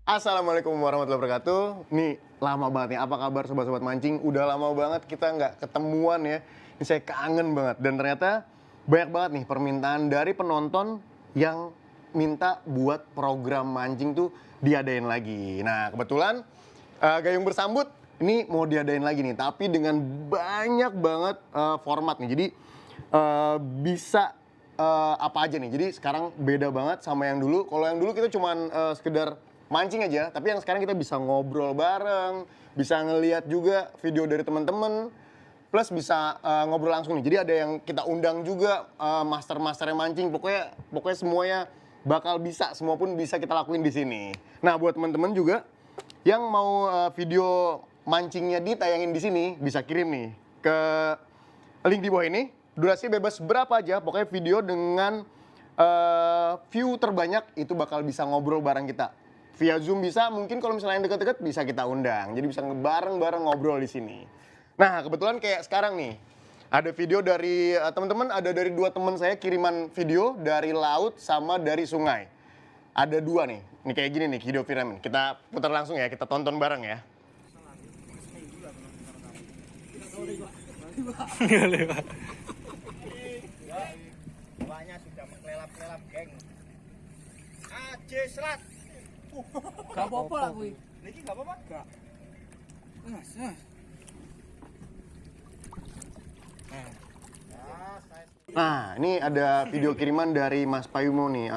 Assalamualaikum warahmatullahi wabarakatuh. Nih lama banget nih, apa kabar sobat-sobat mancing? Udah lama banget kita nggak ketemuan ya. Ini saya kangen banget dan ternyata banyak banget nih permintaan dari penonton yang minta buat program mancing tuh diadain lagi. Nah kebetulan Gayung Bersambut ini mau diadain lagi nih, tapi dengan banyak banget format nih. Jadi bisa apa aja nih. Jadi sekarang beda banget sama yang dulu. Kalau yang dulu kita cuman sekedar mancing aja, tapi yang sekarang kita bisa ngobrol bareng, bisa ngeliat juga video dari teman-teman, plus bisa ngobrol langsung nih. Jadi ada yang kita undang juga master-master yang mancing. Pokoknya semuanya bakal bisa, semua pun bisa kita lakuin di sini. Nah, buat teman-teman juga yang mau video mancingnya ditayangin di sini, bisa kirim nih ke link di bawah ini. Durasi bebas berapa aja, pokoknya video dengan view terbanyak itu bakal bisa ngobrol bareng kita. Via Zoom bisa, mungkin kalau misalnya yang deket-deket bisa kita undang. Jadi bisa bareng-bareng ngobrol di sini. Nah, kebetulan kayak sekarang nih, ada video dari teman-teman, ada dari dua teman saya kiriman video dari laut sama dari sungai. Ada dua nih, ini kayak gini nih video film. Kita putar langsung ya, kita tonton bareng ya. Bawahnya sudah mengkelelap-kelelap, geng. Aje selat. Gak apa-apa lah kuwi. Niki gak apa-apa? Gak. Mas. Nah, ini ada video kiriman dari Mas Payumo nih,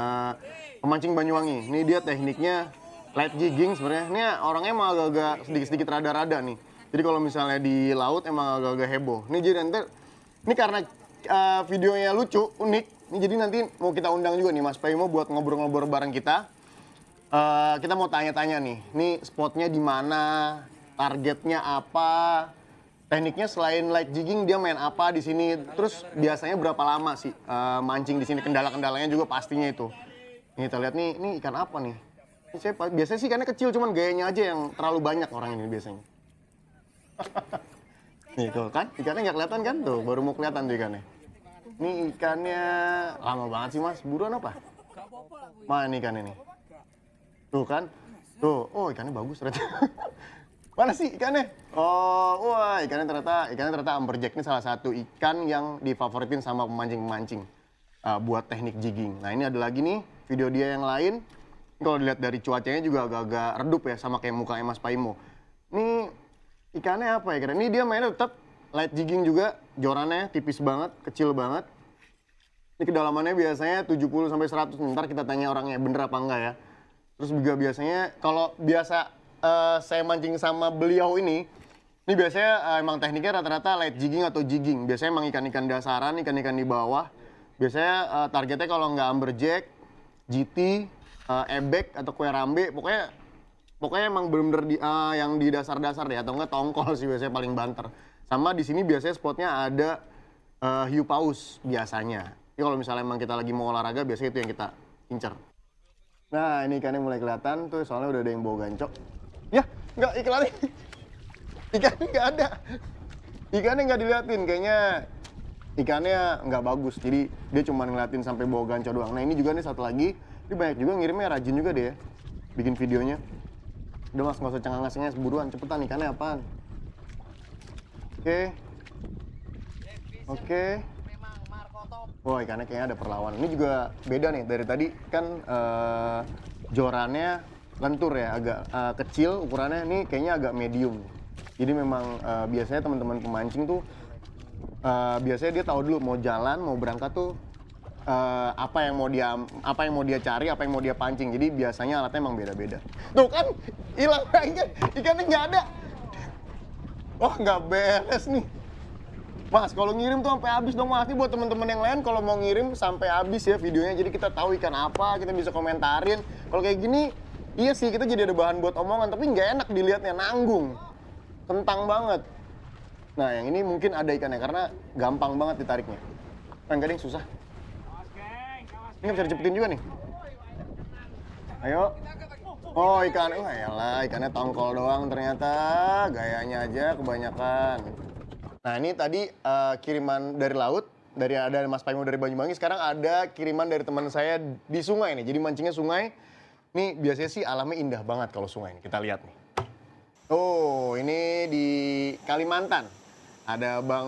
pemancing Banyuwangi. Ini dia tekniknya light jigging sebenarnya. Ini orangnya emang agak-agak sedikit-sedikit rada-rada nih. Jadi kalau misalnya di laut emang agak-agak heboh. Ini jadi nanti, ini karena videonya lucu, unik. Ini jadi nanti mau kita undang juga nih Mas Payumo buat ngobrol-ngobrol bareng kita. Kita mau tanya-tanya nih, ini spotnya di mana, targetnya apa, tekniknya selain light jigging dia main apa di sini, terus biasanya berapa lama sih mancing di sini, kendala-kendalanya juga pastinya itu. Nih kita lihat nih, ini ikan apa nih? Ini saya biasanya sih ikannya kecil, cuman gayanya aja yang terlalu banyak orang ini biasanya. Nih tuh kan, ikannya nggak kelihatan kan tuh, baru mau kelihatan tuh ikannya. Ini ikannya lama banget sih mas, buruan apa? Mana nih ikan ini? Tuh kan, tuh, oh ikannya bagus ternyata. Mana sih ikannya? Oh, wah ikannya ternyata amberjack ini salah satu ikan yang difavoritin sama pemancing-pemancing buat teknik jigging. Nah ini ada lagi nih video dia yang lain. Kalau dilihat dari cuacanya juga agak-agak redup ya sama kayak mukanya Mas Paimo. Ini ikannya apa ya kira? Ini dia mainnya tetap light jigging juga, jorannya tipis banget, kecil banget. Ini kedalamannya biasanya 70 sampai 100. Ntar kita tanya orangnya bener apa enggak ya. Terus juga biasanya kalau biasa saya mancing sama beliau ini biasanya emang tekniknya rata-rata light jigging atau jigging. Biasanya emang ikan-ikan dasaran, ikan-ikan di bawah. Biasanya targetnya kalau nggak amberjack, GT, ebek atau kue rambe, pokoknya emang bener-bener yang di dasar-dasar deh, atau enggak tongkol sih biasanya paling banter. Sama di sini biasanya spotnya ada hiu paus biasanya. Jadi kalau misalnya emang kita lagi mau olahraga biasanya itu yang kita incer. Nah ini ikannya mulai kelihatan tuh, soalnya udah ada yang bawa gancok. Ya, nggak iklannya. Ikannya nggak ada. Ikannya nggak diliatin, kayaknya ikannya nggak bagus. Jadi dia cuma ngeliatin sampai bawa gancok doang. Nah ini juga nih satu lagi, ini banyak juga ngirimnya, rajin juga deh ya, bikin videonya. Udah mas, nggak usah cengang-cengeng, buruan, cepetan ikannya apaan. Oke. Wah ikannya kayaknya ada perlawanan. Ini juga beda nih dari tadi kan jorannya lentur ya, agak kecil ukurannya. Ini kayaknya agak medium. Jadi memang biasanya teman-teman pemancing tuh biasanya dia tahu dulu mau jalan, mau berangkat tuh apa yang mau dia cari, apa yang mau dia pancing. Jadi biasanya alatnya emang beda-beda. Tuh kan hilang ikannya nggak ada. Wah nggak beres nih. Mas, kalau ngirim tuh sampai habis dong mas. Ini buat teman-teman yang lain kalau mau ngirim sampai habis ya videonya. Jadi kita tahu ikan apa, kita bisa komentarin. Kalau kayak gini, iya sih kita jadi ada bahan buat omongan. Tapi nggak enak dilihatnya, nanggung. Kentang banget. Nah yang ini mungkin ada ikannya karena gampang banget ditariknya. Enggak ada yang susah. Ini nggak bisa dicepetin juga nih. Ayo. Oh ikan, elah ikannya tongkol doang ternyata. Gayanya aja kebanyakan. Nah ini tadi kiriman dari laut, ada Mas Paimo dari Banyuwangi. Sekarang ada kiriman dari teman saya di sungai nih. Jadi mancingnya sungai. Ini biasanya sih alamnya indah banget kalau sungai ini. Kita lihat nih. Oh, ini di Kalimantan. Ada Bang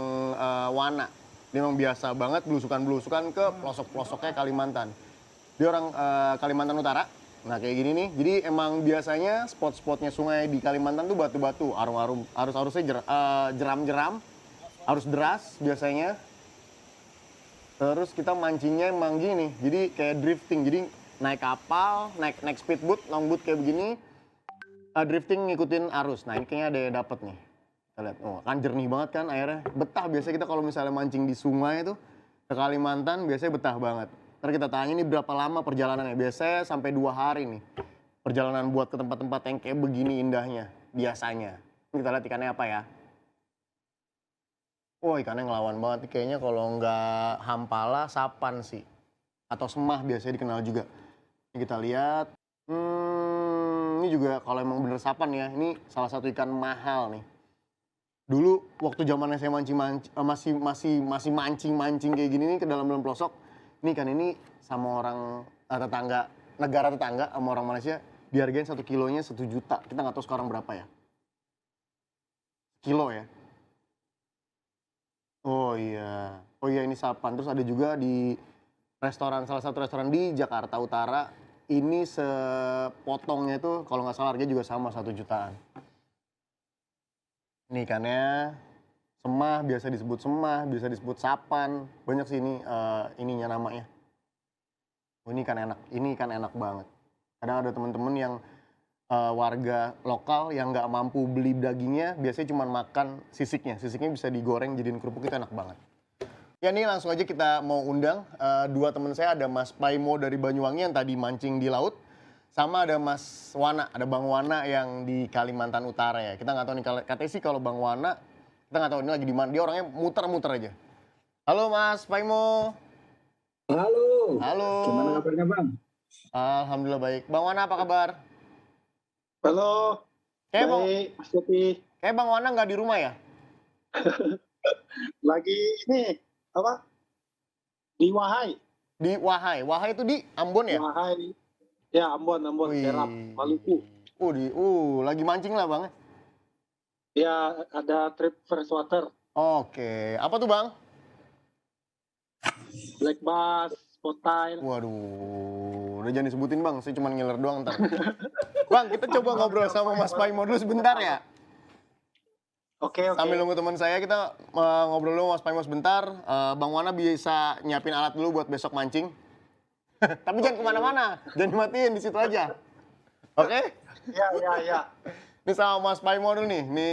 Wana. Dia memang biasa banget belusukan-belusukan ke pelosok-pelosoknya Kalimantan. Dia orang Kalimantan Utara. Nah, kayak gini nih. Jadi emang biasanya spot-spotnya sungai di Kalimantan tuh batu-batu, arum-arum, arus-arusnya jeram-jeram, arus deras biasanya. Terus kita mancingnya emang gini. Jadi kayak drifting. Jadi naik kapal, naik speedboat, longboat kayak begini. Drifting ngikutin arus. Nah, ini kayaknya ada yang dapet nih. Kita lihat, oh kan jernih banget kan airnya. Betah biasanya kita kalau misalnya mancing di sungai itu ke Kalimantan biasanya betah banget. Ntar kita tanya ini berapa lama perjalanannya. Biasanya sampai 2 hari nih. Perjalanan buat ke tempat-tempat yang kayak begini indahnya. Biasanya. Ini kita lihat ikannya apa ya. Oh ikannya ngelawan banget. Kayaknya kalau nggak hampala, sapan sih. Atau semah biasanya dikenal juga. Ini kita lihat. Ini juga kalau emang bener sapan ya. Ini salah satu ikan mahal nih. Dulu waktu zamannya saya masih mancing kayak gini nih ke dalam pelosok. Ini kan ini sama orang tetangga, negara tetangga sama orang Malaysia dihargain 1 kilonya 1 juta. Kita nggak tahu sekarang berapa ya. Kilo ya. Oh iya ini sapan. Terus ada juga di salah satu restoran di Jakarta Utara. Ini sepotongnya tuh kalau nggak salah harganya juga sama 1 jutaan. Ini ikannya semah, biasa disebut semah, bisa disebut sapan. Banyak sih ini ininya namanya. Oh, ini ikan enak banget. Kadang ada teman-teman yang warga lokal yang nggak mampu beli dagingnya, biasanya cuma makan sisiknya. Sisiknya bisa digoreng jadiin kerupuk, itu enak banget. Ya nih langsung aja kita mau undang 2 teman saya, ada Mas Paimo dari Banyuwangi yang tadi mancing di laut. Sama ada Mas Wana, ada Bang Wana yang di Kalimantan Utara ya. Kita nggak tahu nih, katanya sih kalau Bang Wana, kita nggak tahu ini lagi di mana. Dia orangnya muter-muter aja. Halo Mas Paimo. Halo. Halo. Gimana kabarnya Bang? Alhamdulillah baik. Bang Wana apa kabar? Halo. Baik, Mas Yopi. Kayak Bang Wana nggak di rumah ya? Lagi ini, apa? Di Wahai. Di Wahai. Wahai itu di Ambon ya? Wahai. Ya, Ambon, Wih. Serap, Maluku. Lagi mancing lah Bang. Ya, ada trip freshwater. Oke, apa tuh Bang? Black bass, spottail. Waduh, udah jangan disebutin Bang, saya cuma ngiler doang ntar. Bang, kita coba ngobrol sama Mas Paimo dulu sebentar ya. Oke. Sambil nunggu teman saya, kita ngobrol dulu Mas Paimo sebentar. Bang Wana bisa nyiapin alat dulu buat besok mancing. Tapi jangan kemana-mana, jangan dimatiin di situ aja. Oke? Ya. Ini sama Mas Paimo dulu nih. Ini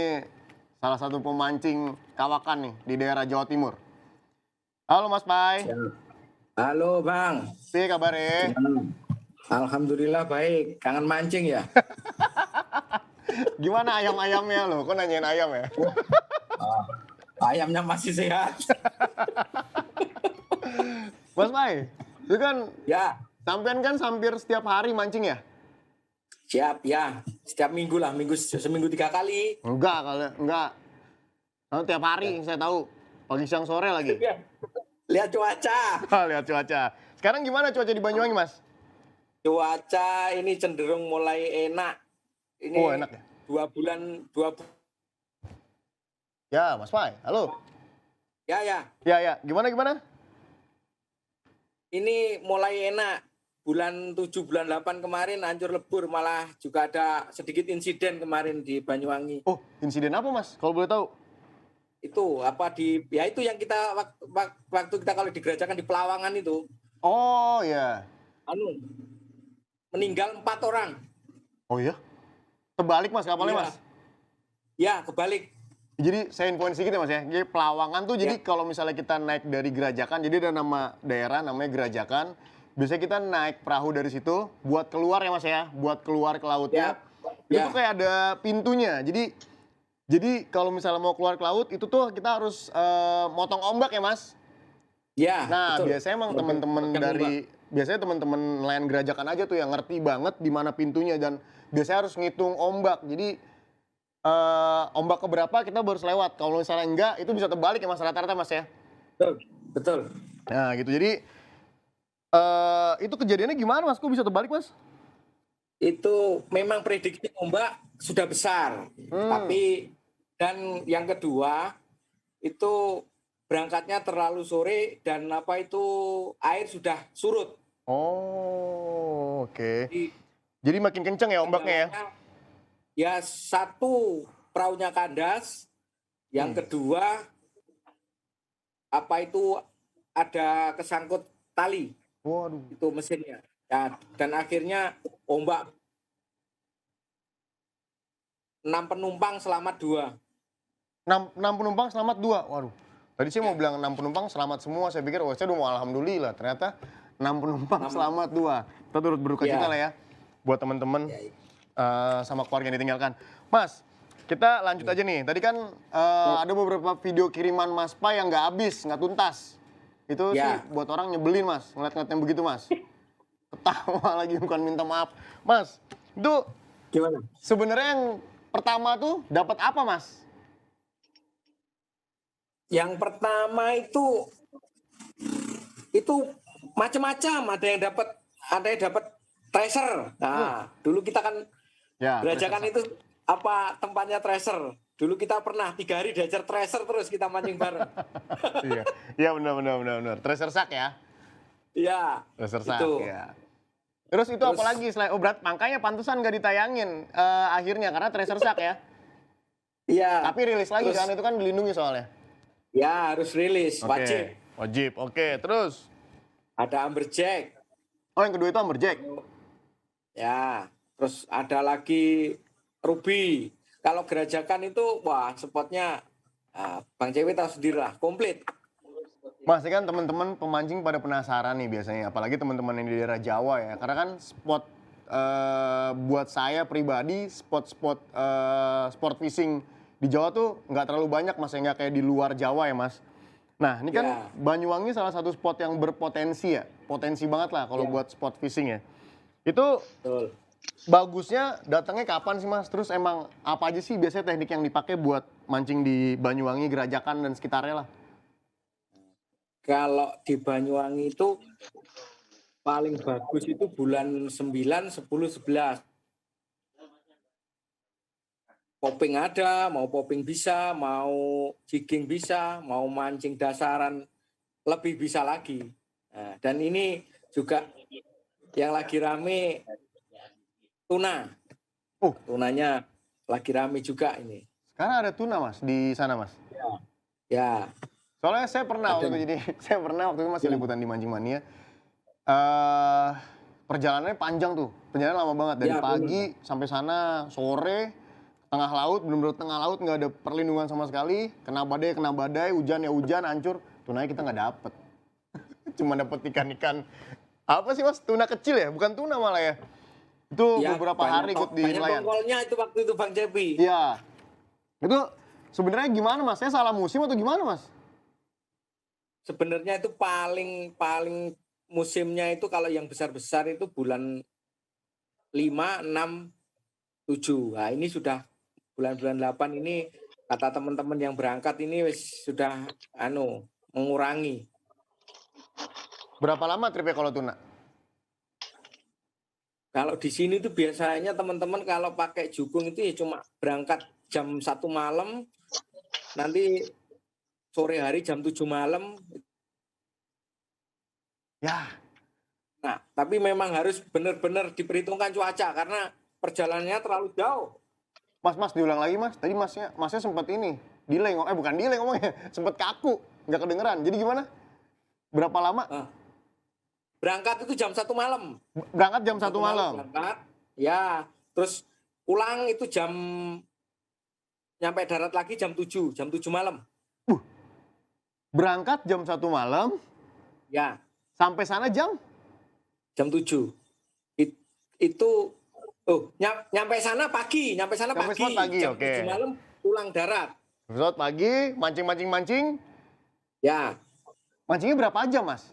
salah satu pemancing kawakan nih di daerah Jawa Timur. Halo Mas Pai. Ya. Halo Bang. Piye kabarnya? Alhamdulillah baik. Kangen mancing ya? Gimana ayam-ayamnya lo? Kok nanyain ayam ya? Ayamnya masih sehat. Mas Pai, itu kan Ya, sampean kan hampir setiap hari mancing ya? siap ya. Setiap minggu lah, seminggu 3 kali. Enggak. Karena tiap hari saya tahu. Pagi siang sore lagi. Ya. Lihat cuaca. Lihat cuaca. Sekarang gimana cuaca di Banyuwangi, Mas? Cuaca ini cenderung mulai enak. Ini Enak ya? 2 bulan. Ya, Mas Pai. Halo. Ya. Ya. Gimana? Ini mulai enak. Bulan 7, bulan 8 kemarin hancur lebur. Malah juga ada sedikit insiden kemarin di Banyuwangi. Oh, insiden apa, Mas? Kalau boleh tahu. Itu itu yang kita waktu kita kalau digerajakan di Pelawangan itu. Oh, ya. Meninggal 4 orang. Oh iya? Terbalik, Mas, kapalnya, Iya. Mas? Ya, kebalik. Jadi saya infoin sedikit ya, Mas ya. Jadi Pelawangan tuh jadi kalau misalnya kita naik dari Gerajakan, jadi ada nama daerah namanya Gerajakan. Biasanya kita naik perahu dari situ buat keluar ya, Mas ya. Buat keluar ke lautnya. Itu kayak ada pintunya. Jadi kalau misalnya mau keluar ke laut itu tuh kita harus motong ombak ya, Mas. Ya, Nah, betul. biasanya emang teman-teman nelayan Gerajakan aja tuh yang ngerti banget di mana pintunya dan biasanya harus ngitung ombak. Jadi ombak keberapa kita baru lewat. Kalau misalnya enggak itu bisa terbalik ya, Mas, rata-rata, Mas ya. Betul. Nah, gitu. Jadi itu kejadiannya gimana, Mas? Kok bisa terbalik, Mas? itu memang prediksi ombak sudah besar. Tapi dan yang kedua itu berangkatnya terlalu sore dan air sudah surut. Oh, oke. Jadi Jadi makin kenceng ya ombaknya ya? kendalanya, ya satu perahunya kandas, yang kedua ada kesangkut tali Waduh. itu mesinnya. Ya, dan akhirnya ombak 6 penumpang selamat 2. 6 penumpang selamat 2. Waduh. Tadi saya mau bilang 6 penumpang selamat semua. Saya pikir saya udah mau alhamdulillah. Ternyata 6 penumpang selamat 2. Kita turut berduka cita lah ya buat teman-teman sama keluarga yang ditinggalkan. Mas, kita lanjut aja nih. Tadi kan ada beberapa video kiriman Mas Pa yang nggak habis, nggak tuntas. Itu sih buat orang nyebelin Mas, ngeliat-ngeliat yang begitu Mas. Ketawa lagi bukan minta maaf. Mas, itu Gimana? sebenarnya yang pertama tuh dapat apa Mas? Yang pertama itu macam-macam, ada yang dapat tracer. Nah, dulu kita kan Gerajakan itu tempatnya tracer. Dulu kita pernah 3 hari diajar tracer terus kita mancing bareng. Iya benar. Tracer sak ya? Iya. Tracer sak itu. ya. Terus itu apa lagi selain makanya pantesan nggak ditayangin akhirnya karena tracer sak ya? Iya. Tapi rilis lagi kan itu kan dilindungi soalnya. Ya harus rilis, wajib. Wajib, oke. Terus? Ada amberjack. Oh yang kedua itu amberjack? Ya, terus ada lagi ruby. Kalau Gerajakan itu, wah spotnya Bang Cewi tahu sendiri lah, komplit. Mas, kan teman-teman pemancing pada penasaran nih biasanya, apalagi teman-teman yang di daerah Jawa ya. Karena kan spot buat saya pribadi, spot sport fishing di Jawa tuh nggak terlalu banyak Mas, nggak kayak di luar Jawa ya Mas. Nah ini kan Banyuwangi salah satu spot yang berpotensi ya, potensi banget lah kalau buat spot fishing ya. Itu bagusnya datangnya kapan sih Mas? Terus emang apa aja sih biasanya teknik yang dipakai buat mancing di Banyuwangi, Gerajakan dan sekitarnya lah? Kalau di Banyuwangi itu paling bagus itu bulan 9, 10, 11. Popping ada, mau popping bisa, mau jigging bisa, mau mancing dasaran lebih bisa lagi. Nah, dan ini juga yang lagi rame tuna. Tunanya lagi rame juga ini. Sekarang ada tuna Mas di sana Mas? Ya. Soalnya saya pernah waktu itu masih liputan di Mancing Mania. Perjalanannya panjang tuh, perjalanan lama banget dari pagi sampai sana sore. Tengah laut, bener-bener tengah laut, nggak ada perlindungan sama sekali. Kena badai, hujan ya hujan, hancur. Tunanya kita nggak dapet. Cuma dapet ikan-ikan, apa sih Mas? Tuna kecil ya? Bukan tuna malah ya? Itu beberapa hari ikut di nelayan. Banyak tongkolnya itu waktu itu Bang Cepi. Iya. Itu sebenarnya gimana Mas? Saya salah musim atau gimana Mas? Sebenarnya itu paling musimnya itu kalau yang besar-besar itu bulan 5, 6, 7. Nah ini sudah bulan-bulan 8 ini kata teman-teman yang berangkat ini sudah mengurangi. Berapa lama tripnya kalau tuna? Kalau di sini tuh biasanya teman-teman kalau pakai jukung itu ya cuma berangkat jam 1 malam, nanti sore hari jam 7 malam. Ya. Nah, tapi memang harus benar-benar diperhitungkan cuaca karena perjalanannya terlalu jauh. Mas diulang lagi Mas. Tadi masnya sempat ini delay bukan delay ngomongnya, sempat kaku, nggak kedengeran. Jadi gimana? Berapa lama? Berangkat itu jam 1 malam. Berangkat jam 1 malam. Berangkat, ya. Terus pulang itu nyampe darat lagi jam 7 malam. Berangkat jam 1 malam. Ya. Sampai sana jam 7. Itu nyampe sana pagi. Jam 7 malam pulang darat. Resort pagi, mancing. Ya. Mancingnya berapa jam, Mas?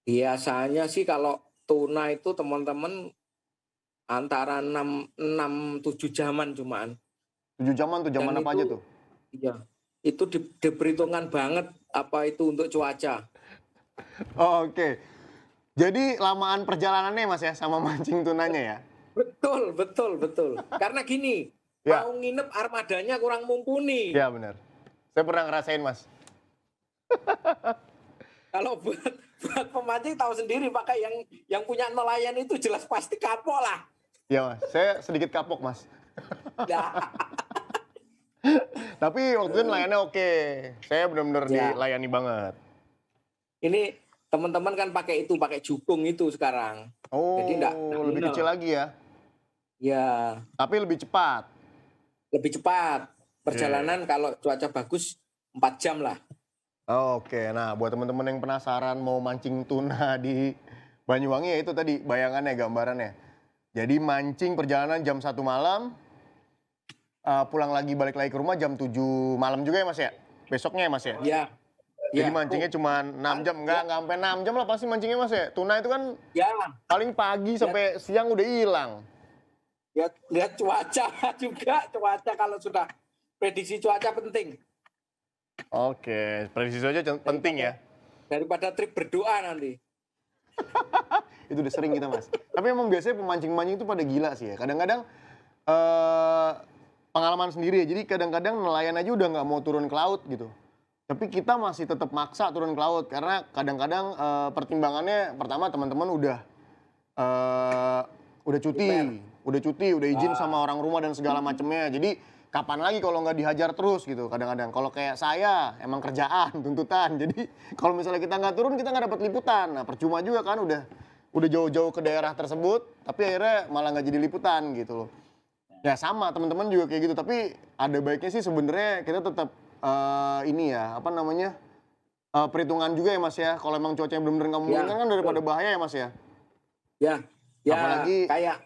Biasanya sih kalau tuna itu teman-teman antara 6-7 jaman cuman. 7 jaman tuh, jaman apa aja tuh? Iya. Itu diperhitungkan banget apa itu untuk cuaca. Oh, oke. Jadi lamaan perjalanannya Mas ya sama mancing tunanya ya? Betul. Karena gini, Ya. mau nginep armadanya kurang mumpuni. Ya benar. Saya pernah ngerasain Mas. Kalau buat pemancing tahu sendiri, pakai yang punya nelayan itu jelas pasti kapok lah. Ya Mas, saya sedikit kapok Mas. Nah, Tapi waktu itu nelayannya oke. Saya benar-benar Ya. dilayani banget. ini teman-teman kan pakai jukung itu sekarang. Oh, Jadi nggak lebih nginep. kecil lagi ya. Ya, Tapi lebih cepat. lebih cepat. Perjalanan kalau cuaca bagus 4 jam lah. Oh, oke, nah buat teman-teman yang penasaran mau mancing tuna di Banyuwangi ya itu tadi bayangannya, gambarannya. Jadi mancing perjalanan jam 1 malam, pulang lagi balik lagi ke rumah jam 7 malam juga ya Mas ya? Besoknya ya Mas ya? Ya. Jadi Ya. mancingnya cuma 6 jam, enggak sampai 6 jam lah pasti mancingnya Mas ya? Tuna itu kan Ya, paling pagi sampai siang udah hilang. lihat cuaca juga. Cuaca kalau sudah prediksi cuaca penting. Oke, prediksi saja penting ya. Daripada trip berdoa nanti. Itu udah sering kita Mas. Tapi emang biasanya pemancing-pemancing itu pada gila sih ya. Kadang-kadang pengalaman sendiri ya. Jadi kadang-kadang nelayan aja udah nggak mau turun ke laut gitu. Tapi kita masih tetap maksa turun ke laut karena kadang-kadang pertimbangannya pertama teman-teman udah cuti, udah izin sama orang rumah dan segala macemnya. Jadi kapan lagi kalau nggak dihajar terus gitu kadang-kadang. Kalau kayak saya emang kerjaan, tuntutan. Jadi kalau misalnya kita nggak turun kita nggak dapat liputan. Nah percuma juga kan udah jauh-jauh ke daerah tersebut, tapi akhirnya malah nggak jadi liputan gitu loh. Ya sama teman-teman juga kayak gitu. Tapi ada baiknya sih sebenarnya kita tetap perhitungan juga ya Mas ya. Kalau emang cuacanya benar-benar nggak memungkinkan kan daripada bahaya ya Mas ya. Ya, Apalagi- kayak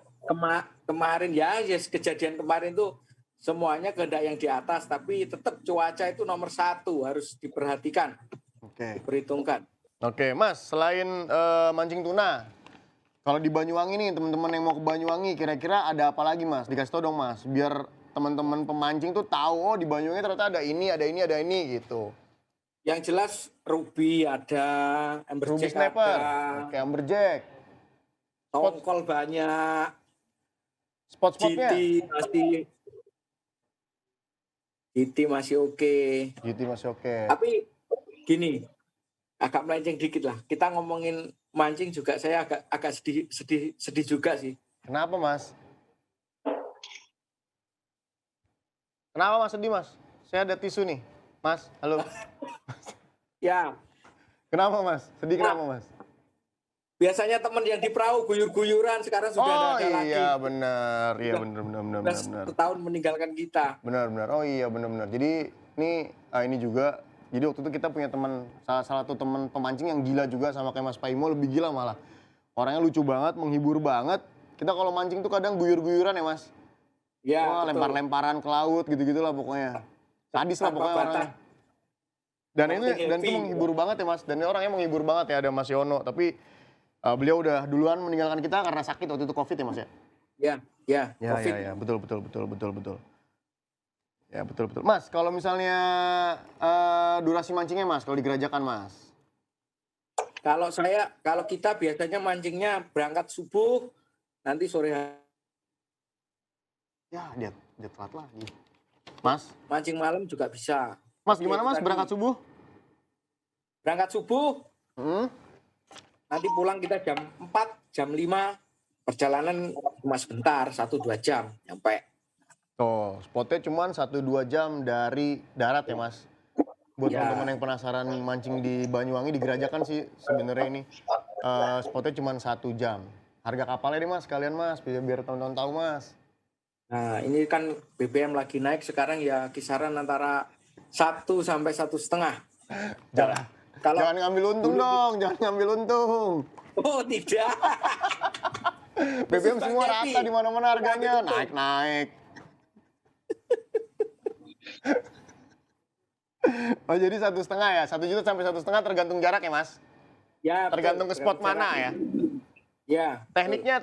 kemarin kejadian kemarin tuh semuanya kehendak yang di atas, tapi tetap cuaca itu nomor 1 harus diperhatikan, Oke. diperhitungkan. Oke, Mas, selain mancing tuna, kalau di Banyuwangi nih, teman-teman yang mau ke Banyuwangi, kira-kira ada apa lagi, Mas? Dikasih tau dong, Mas, biar teman-teman pemancing tuh tahu, oh di Banyuwangi ternyata ada ini gitu. Yang jelas ruby ada, Ruby amberjack snapper, ada, oke, amberjack, tongkol banyak, spot-spotnya. GT masih oke. GT masih oke. Tapi gini, agak melenceng dikit lah. Kita ngomongin mancing juga saya agak sedih juga sih. Kenapa, Mas? Kenapa, Mas, sedih, Mas? Saya ada tisu nih. Mas, halo. Ya, Kenapa, Mas? Sedih kenapa, Mas? biasanya teman yang di perahu guyur-guyuran sekarang sudah Oh ada lagi. iya, benar. Iya, benar. Sudah setahun meninggalkan kita. Benar. Oh iya, benar. Jadi ini juga. Jadi waktu itu kita punya teman, salah satu teman pemancing yang gila juga sama kayak Mas Paimo, lebih gila malah. Orangnya lucu banget, menghibur banget. Kita kalau mancing tuh kadang guyur-guyuran ya Mas. Ya, Wah, betul. lempar-lemparan ke laut gitu-gitu lah pokoknya. Sadis lah Tanpa pokoknya batas. orangnya. Dan itu Penting dan itu happy. menghibur banget ya Mas. Dan ini orangnya menghibur banget ya, ada Mas Yono. Tapi beliau udah duluan meninggalkan kita karena sakit waktu itu Covid ya Mas ya. Ya, COVID. Ya, betul. Ya, betul. Mas, kalau misalnya durasi mancingnya Mas, kalau di Gerajakan Mas. Kalau kita biasanya mancingnya berangkat subuh, nanti sore hari. Ya, dia telat lagi. Mas, Mancing malam juga bisa. Mas gimana Mas Tadi. berangkat subuh? Berangkat subuh, nanti pulang kita jam 4, jam 5. Perjalanan cuma sebentar, 1-2 jam nyampe. Tuh, spotnya cuma 1-2 jam dari darat ya Mas. Buat Ya. teman-teman yang penasaran mancing di Banyuwangi, di Gerajakan sih sebenarnya ini. Spotnya cuma 1 jam. Harga kapalnya deh Mas, kalian Mas, biar teman-teman tahu Mas. Nah, ini kan BBM lagi naik sekarang ya kisaran antara 1 sampai 1,5. Jangan ngambil untung dong, jangan ngambil untung. Oh, tidak. BBM semua Bang rata Yati. di mana-mana harganya, naik. Oh jadi 1,5 ya, 1 juta sampai 1,5 tergantung jarak ya Mas? Ya, Tergantung ke spot mana ya? Ya. Tekniknya.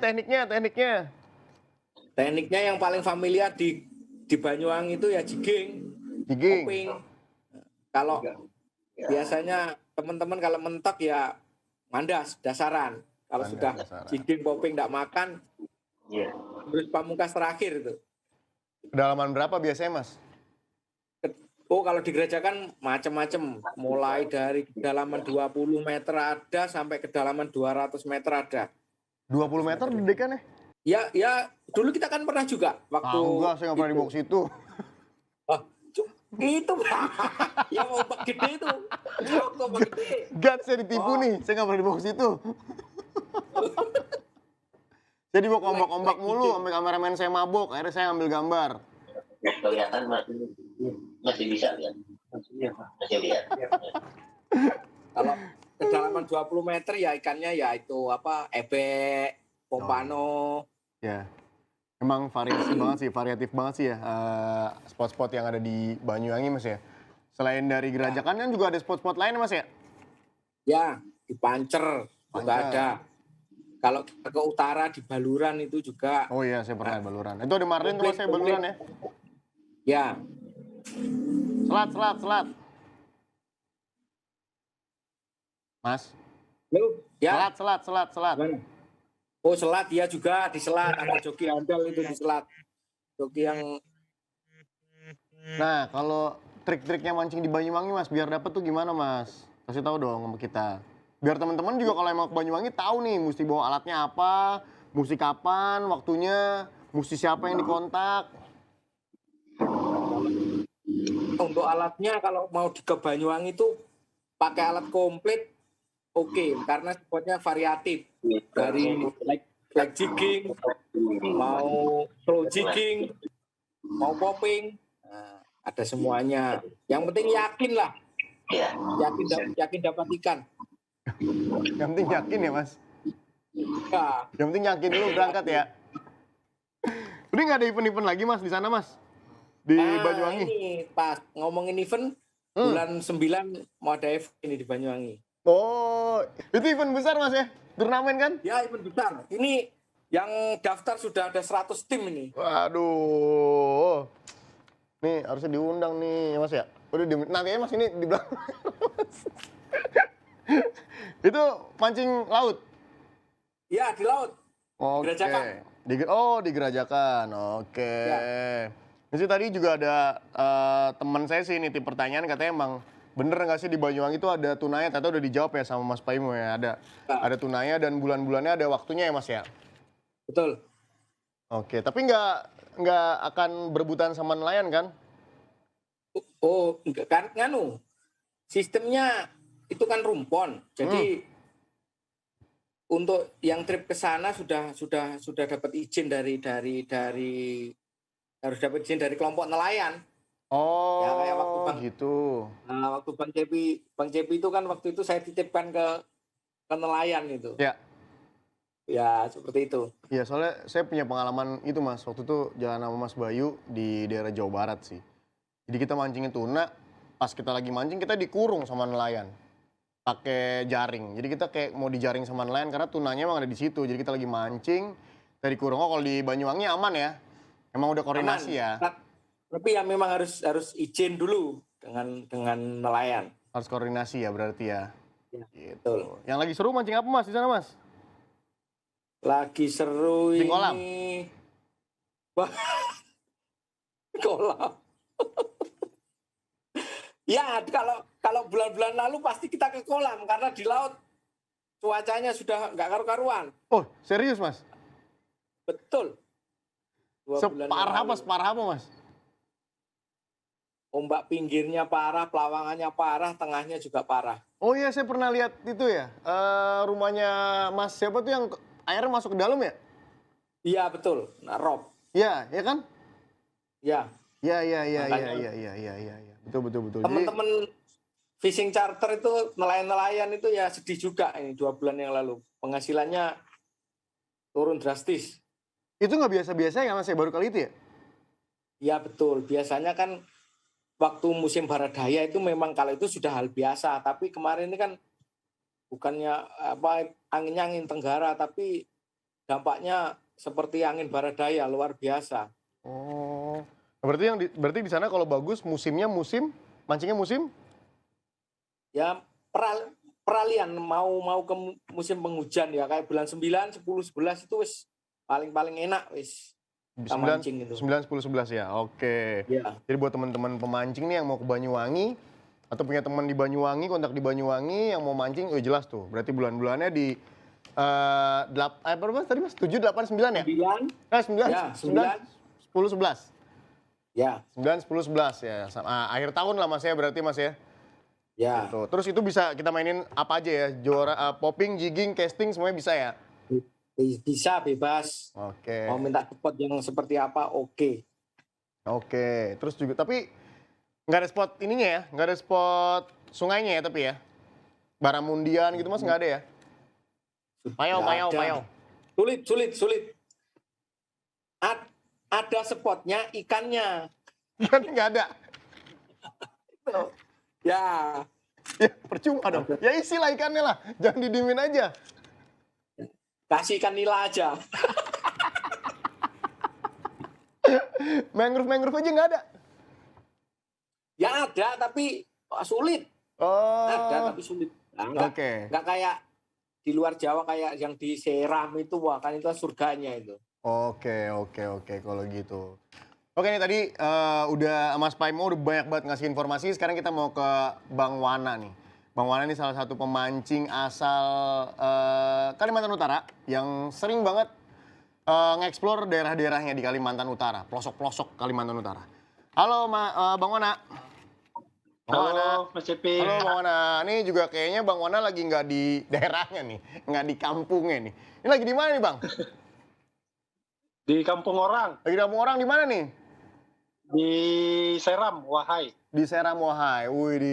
Tekniknya yang paling familiar di Banyuwangi itu ya jigging, Jigging. poping. Kalau biasanya teman-teman kalau mentok ya mandas, dasaran. Kalau Mandas, sudah dasaran. jigging, poping tidak makan, Terus pamungkas terakhir itu. Kedalaman berapa biasanya, Mas? Oh, kalau di gereja kan macam-macam. Mulai dari kedalaman 20 meter ada sampai kedalaman 200 meter ada. 20 meter dedekannya? Ya, dulu kita kan pernah juga waktu Enggak, saya nggak pernah di box itu. Oh, itu yang ombak gede itu. Waktu ombak gede. Gak, saya ditipu nih. Saya nggak pernah di box itu. Saya dibawa ke ombak-ombak mulu, sampai kameramen saya mabok. Akhirnya saya ambil gambar. Kelihatan masih bisa lihat. Masih lihat. Kalau kedalaman 20 meter ya ikannya ya itu apa? Ebek, pompano. Ya, emang variatif banget sih ya spot-spot yang ada di Banyuwangi, Mas ya. Selain dari Gerajakan kan juga ada spot-spot lain, Mas ya? Ya, di Pancer juga Pancer. ada. Kalau kita ke utara di Baluran itu juga. Oh iya, saya pernah di Baluran. Itu ada Marlin tuh, Mas, saya Baluran ya. Ya, Selat. Mas, lu ya. selat. Mana? Oh, selat ya juga di selat ada joki handal itu di selat. Joki yang nah kalau trik-triknya mancing di Banyuwangi, Mas, biar dapet tuh gimana, Mas? Kasih tahu dong sama kita. Biar teman-teman juga kalau emang ke Banyuwangi tahu nih mesti bawa alatnya apa, mesti kapan, waktunya, mesti siapa yang dikontak. untuk alatnya kalau mau ke Banyuwangi itu pakai alat komplit oke, karena spotnya variatif dari leg jigging, mau slow jigging, mau popping, nah, ada semuanya. Yang penting yakin lah, Ya. yakin dapat ikan. Yang penting yakin ya, Mas. Ya, Yang penting yakin dulu berangkat ya. Udah nggak ada event-event lagi, Mas, di sana, Mas? Di Banyuwangi? Ini pas ngomongin event, bulan 9 mau ada event ini di Banyuwangi. Oh, itu event besar, Mas ya? Turnamen kan? Ya, event besar. Ini yang daftar sudah ada 100 tim ini. Waduh. Nih, harusnya diundang nih, Mas ya. Udah, nanti aja, Mas, ini di belakang. Itu mancing laut? Ya, di laut. Oke. Gerajakan. Di Gerajakan. Oke. Ini sih tadi juga ada teman saya sih ini tip pertanyaan, katanya emang bener nggak sih di Banyuwangi itu ada tunanya? Ternyata udah dijawab ya sama Mas Paimo ya. Ada tunanya dan bulan-bulannya ada waktunya ya, Mas ya. Betul. Oke, tapi nggak akan berebutan sama nelayan kan? Oh, enggak kan nganu. Sistemnya itu kan rumpon. Jadi untuk yang trip ke sana sudah dapat izin dari harus dapat izin dari kelompok nelayan. Oh, Ya, kayak waktu gitu. Nah, waktu Bang Cepi itu kan waktu itu saya titipkan ke nelayan itu. Ya. Ya, seperti itu. Iya, soalnya saya punya pengalaman itu, Mas. Waktu itu jalan sama Mas Bayu di daerah Jawa Barat sih. Jadi kita mancingin tuna, pas kita lagi mancing kita dikurung sama nelayan. Pakai jaring. Jadi kita kayak mau dijaring sama nelayan karena tunanya emang ada di situ. Jadi kita lagi mancing, kita dikurung. Oh, kalau di Banyuwangi aman ya? Emang udah koordinasi ya? Tapi ya memang harus izin dulu dengan nelayan. Harus koordinasi ya berarti ya? Ya, Gitu. betul. Yang lagi seru mancing apa, Mas, di sana, Mas? Lagi seru Di ini. kolam? Wah, kolam. Ya, kalau bulan-bulan lalu pasti kita ke kolam karena di laut cuacanya sudah nggak karu-karuan. Oh, serius, Mas? Betul. 2 bulan yang lalu. Separah apa, Mas? Ombak pinggirnya parah, pelawangannya parah, tengahnya juga parah. Oh iya, saya pernah lihat itu ya. Rumahnya Mas siapa tuh yang airnya masuk ke dalam ya? Iya, betul. Nah, Rob. Iya, ya kan? Ya. Iya. Betul. Jadi, Teman-teman fishing charter itu, nelayan-nelayan itu ya sedih juga ini 2 bulan yang lalu. Penghasilannya turun drastis. itu nggak biasa-biasa ya, Mas, ya, baru kali itu ya? Ya betul, biasanya kan waktu musim baradaya itu memang kalau itu sudah hal biasa. Tapi kemarin ini kan bukannya anginnya angin tenggara, tapi dampaknya seperti angin baradaya, luar biasa. Oh. Berarti di sana kalau bagus musimnya mancingnya musim? Ya peralihan mau ke musim penghujan ya, kayak bulan 9, 10, 11 itu wis paling enak wis. kita 9, mancing itu. 9, 10, 11 ya. Oke. Ya. Jadi buat teman-teman pemancing nih yang mau ke Banyuwangi atau punya teman di Banyuwangi, kontak di Banyuwangi yang mau mancing, oh jelas tuh. Berarti bulan-bulannya di berapa tadi Mas? 7, 8, 9 ya? 9, 9, ya, 9, 10, 11. ya, 9, 10, 11 ya. Akhir tahun lah Mas ya berarti Mas ya. ya. Tuh. Terus itu bisa kita mainin apa aja ya? Popping, jigging, casting semuanya bisa ya? Bisa bebas. Oke. Mau minta spot yang seperti apa, oke. Oke. Terus juga tapi nggak ada spot ininya ya? Nggak ada spot sungainya ya tapi ya? Baramundian gitu Mas nggak ada ya? Payau, Nggak payau, ada. payau. Sulit. Ada spotnya, ikannya. Kan nggak ada. Ya, Ya percuma dong. Ya isilah ikannya lah. Jangan didimin aja. kasih ikan nila aja. Mangrove aja nggak ada. Ya ada, tapi sulit. Oh. Ada, tapi sulit. Nah, Oke. nggak kayak di luar Jawa kayak yang di Seram itu, wah kan itu surganya itu. Oke. Kalau gitu. Oke nih tadi udah Mas Paimo udah banyak banget ngasih informasi. Sekarang kita mau ke Bang Wana nih. Bang Wana ini salah satu pemancing asal Kalimantan Utara yang sering banget nge-explore daerah-daerahnya di Kalimantan Utara, pelosok-pelosok Kalimantan Utara. Halo Bang Wana. Bang Wana. Halo, Mas Cepi. Halo Bang Wana. Ini juga kayaknya Bang Wana lagi nggak di daerahnya nih, nggak di kampungnya nih. Ini lagi di mana nih Bang? Di kampung orang, Lagi di kampung orang di mana nih? di Seram, Wahai. Di Seram Wahai. Wih di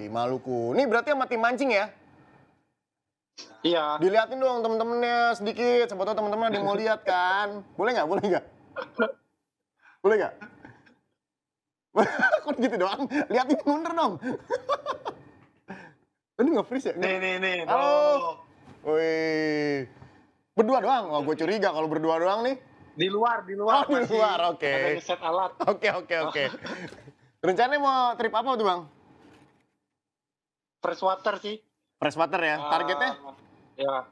Maluku. Ini berarti sama tim mancing ya? Iya, Diliatin dong temen-temennya sedikit. Siapa tahu temen-temen ada yang mau lihat kan. Boleh nggak? Boleh nggak? Kok gitu doang? Liatin mundur dong. Ini nge-freeze ya? nih. Halo. Wih. Berdua doang? Oh, gue curiga kalau berdua doang nih. Di luar. Oh, di masih luar, oke. Ada set alat. Oke. Rencananya mau trip apa tuh Bang? Freshwater sih. Freshwater ya? Targetnya? Ya,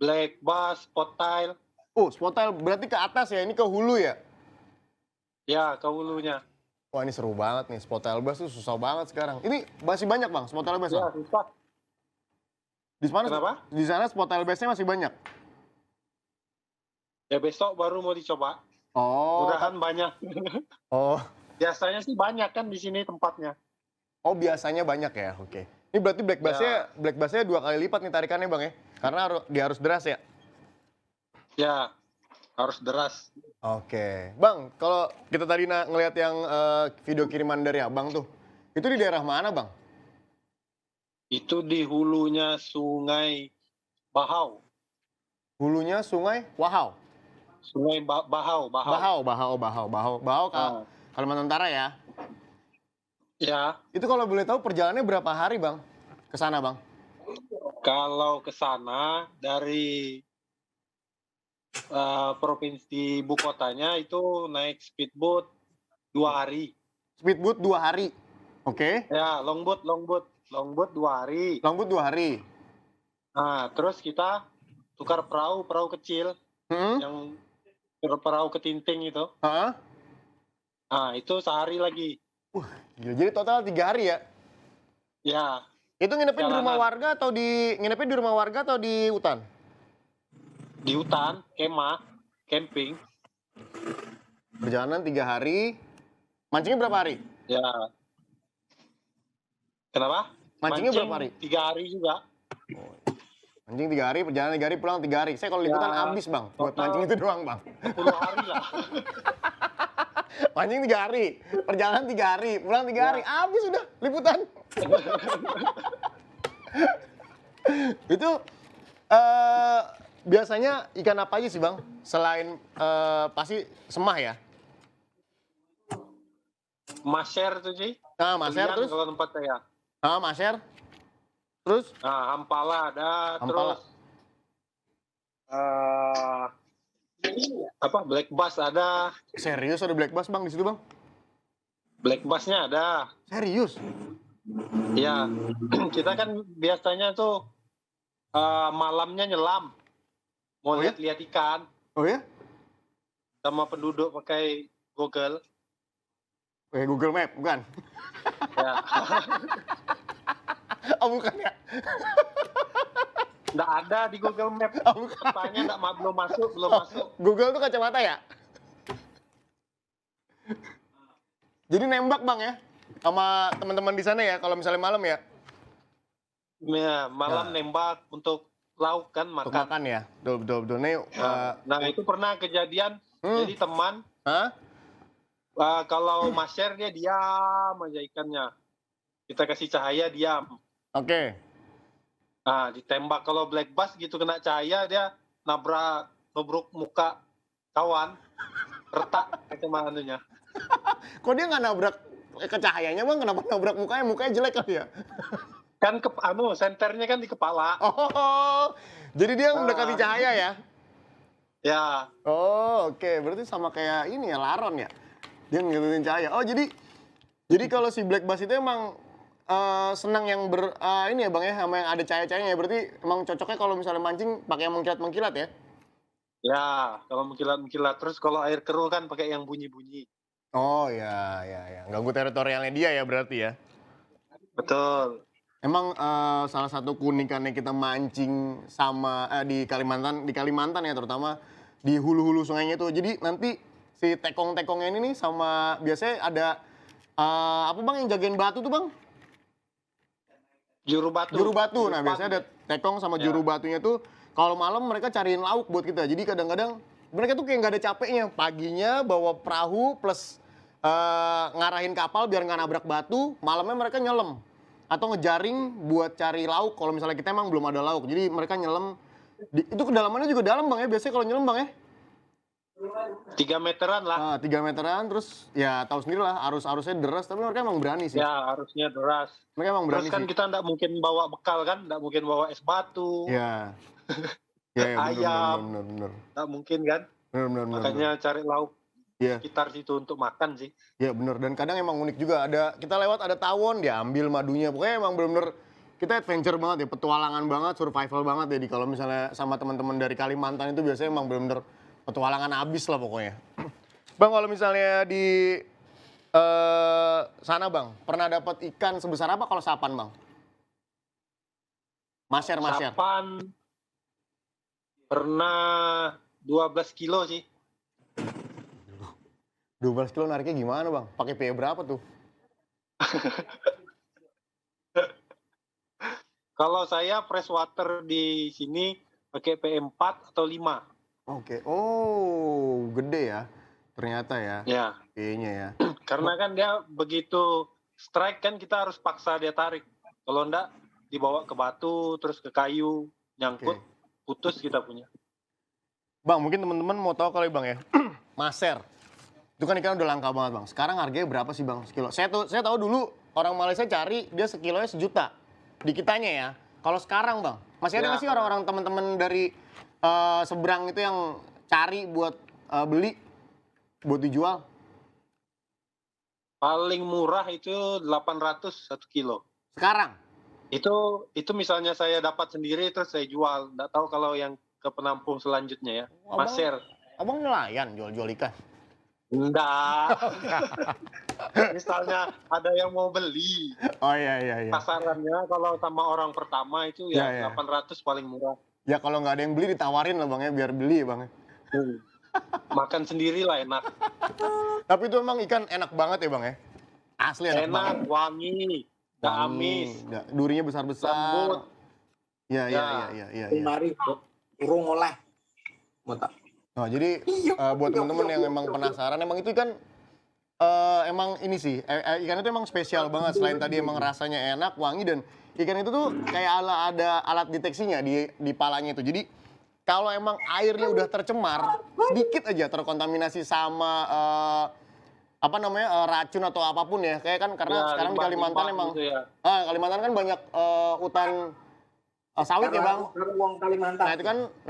black bass, spot tail. Oh, spot tail berarti ke atas ya? Ini ke hulu ya? Ya, ke hulunya. Wah ini seru banget nih, spot tail bass tuh susah banget sekarang. Ini masih banyak Bang, spot tail bass Ya, Bang? susah. Di mana? Kenapa? Di sana spot tail bassnya masih banyak. Ya, besok baru mau dicoba. Oh. Mudahan banyak. Oh. Biasanya sih banyak kan di sini tempatnya. Oh biasanya banyak ya, oke. Ini berarti black bassnya 2 kali lipat nih tarikannya Bang ya? Karena dia harus deras ya? Ya, harus deras. Oke. Bang, kalau kita tadi ngelihat yang video kiriman dari Abang tuh, itu di daerah mana Bang? Itu di hulunya Sungai Bahau. Hulunya Sungai Wahau. Sungai Bahau. Bahau Kalimantan Utara ya? Ya, Itu kalau boleh tahu perjalanannya berapa hari Bang? Ke sana Bang? kalau ke sana dari provinsi ibu kotanya itu naik speedboat 2 hari. Speedboat 2 hari. Oke. Ya, longboat 2 hari. Longboat 2 hari. Nah, terus kita tukar perahu kecil yang perahu ketinting itu. Heeh. Nah, itu sehari lagi. Gila, jadi total 3 hari ya? Ya, Itu nginepnya di rumah Jalanan. warga atau di hutan? di hutan, kemah, camping. Perjalanan 3 hari. Mancingnya berapa hari? Ya. Kenapa? Mancingnya berapa hari? 3 hari juga. Mancing 3 hari, perjalanan 3 hari, pulang 3 hari. Saya kalau liputan Ya, habis Bang, buat total. mancing itu doang Bang. 10 hari lah. Mancing 3 hari, perjalanan 3 hari, pulang 3 hari. Habis udah liputan. Itu biasanya ikan apa aja sih Bang? Selain pasti semah ya? Maser tuh sih. Nah, maser Pelian terus? kalau tempat saya. Ah, maser. Terus? Nah, hampala ada, Hampala. terus black bass ada. Serius ada black bass Bang di situ Bang? Black bassnya ada. Serius? Ya, kita kan biasanya tuh malamnya nyelam. Mau Oh ya? lihat-lihat ikan. Oh ya? sama penduduk pakai Google. Google Map, bukan? Ya. Oh, bukan ya? Nggak ada di Google Map. Oh, bukan. Petanya belum masuk. Google tuh kacamata ya? Jadi nembak bang ya? Sama teman-teman di sana ya, kalau misalnya malam ya? Ya, malam Nah. nembak untuk lauk kan, Untuk makan. makan ya? Betul. Nih, Nah, itu pernah kejadian. Jadi teman, hah? kalau maser dia diam aja ikannya. Kita kasih cahaya, diam. Oke. Nah, ditembak. Kalau black bass gitu kena cahaya, dia nubruk muka kawan. Retak kacamatannya. Kok dia nggak nabrak ke cahayanya bang? Kenapa nabrak mukanya? Mukanya jelek kali ya? Kan senternya kan di kepala. Oh, jadi dia mendekati cahaya ya? Ya, Oh, oke. Berarti sama kayak ini ya, laron ya? Dia ngikutin cahaya. Oh, jadi kalau si black bass itu emang senang yang ini ya bang ya, sama yang ada cahaya-cahayanya ya. Berarti emang cocoknya kalau misalnya mancing pakai yang mengkilat-mengkilat ya? ya. Kalau mengkilat-mengkilat. Terus kalau air keruh kan pakai yang bunyi-bunyi. Oh ya. Ganggu teritorialnya dia ya berarti ya? Betul. Emang salah satu keunikannya kita mancing sama di Kalimantan ya, terutama di hulu-hulu sungainya itu. Jadi nanti si tekong-tekongnya ini nih sama biasanya ada apa bang yang jagain batu tuh bang? Juru batu. Juru batu. Nah biasanya ada tekong sama juru batunya tuh kalau malam mereka cariin lauk buat kita. Jadi kadang-kadang mereka tuh kayak nggak ada capeknya. Paginya bawa perahu plus ngarahin kapal biar nggak nabrak batu. Malamnya mereka nyelam atau ngejaring buat cari lauk kalau misalnya kita emang belum ada lauk. Jadi mereka nyelam. Itu kedalamannya juga dalam bang ya. Biasanya kalau nyelam bang ya. 3 meteran lah. 3 meteran, terus ya tahu sendiri lah arusnya deras, tapi mereka emang berani sih. Ya, harusnya deras. Mereka emang berani Terus kan sih. kita nggak mungkin bawa bekal kan, nggak mungkin bawa es batu, Ya. Ya, Ayam. bener. nggak mungkin kan. Bener. Makanya cari lauk Iya. sekitar situ untuk makan sih. Ya bener, dan kadang emang unik juga, kita lewat ada tawon, dia ambil madunya, pokoknya emang bener-bener kita adventure banget ya, petualangan banget, survival banget ya, kalau misalnya sama teman-teman dari Kalimantan itu biasanya emang bener-bener petualangan abis lah pokoknya. Bang, kalau misalnya di sana bang, pernah dapat ikan sebesar apa kalau sapan bang? Maser. Sapan pernah 12 kilo sih. 12 kilo nariknya gimana bang? Pakai PE berapa tuh? Kalau saya freshwater di sini pakai P4 atau 5. Oke, oh gede ya ternyata ya Ya, PE-nya ya. karena kan dia begitu strike kan kita harus paksa dia tarik. Kalau enggak dibawa ke batu terus ke kayu nyangkut putus kita punya. Bang, mungkin teman-teman mau tahu kali bang ya, maser. Itu kan ikan udah langka banget bang. Sekarang harganya berapa sih bang sekilo? Saya tahu dulu orang Malaysia cari dia sekilonya 1 juta di kitanya ya. Kalau sekarang bang, masih ada nggak sih orang-orang teman-teman dari seberang itu yang cari buat beli, buat dijual? Paling murah itu 800 1 kilo. Sekarang? Itu misalnya saya dapat sendiri terus saya jual. Nggak tahu kalau yang ke penampung selanjutnya ya. Maser. Abang nelayan jual-jual ikan? Enggak. Misalnya ada yang mau beli. Oh iya. Pasarannya kalau sama orang pertama itu ya, Ya. 800 paling murah. Ya kalau nggak ada yang beli ditawarin lah bang ya, biar beli ya bang ya. Makan sendiri lah enak. Tapi itu emang ikan enak banget ya bang ya? Asli enak banget. Enak, wangi, nggak amis. Durinya besar-besar. Lembut. Iya. Mari urung oleh. Mata. Nah, jadi buat teman-teman yang emang penasaran, emang itu ikan emang ini sih, ikan itu emang spesial banget. Selain tadi emang rasanya enak, wangi, dan ikan itu tuh kayak ada alat deteksinya di palanya itu. Jadi kalau emang airnya udah tercemar, sedikit aja terkontaminasi sama racun atau apapun ya. Kayak kan karena sekarang di Kalimantan emang gitu ya. Kalimantan kan banyak hutan sawit ya bang. Uang Kalimantan. Nah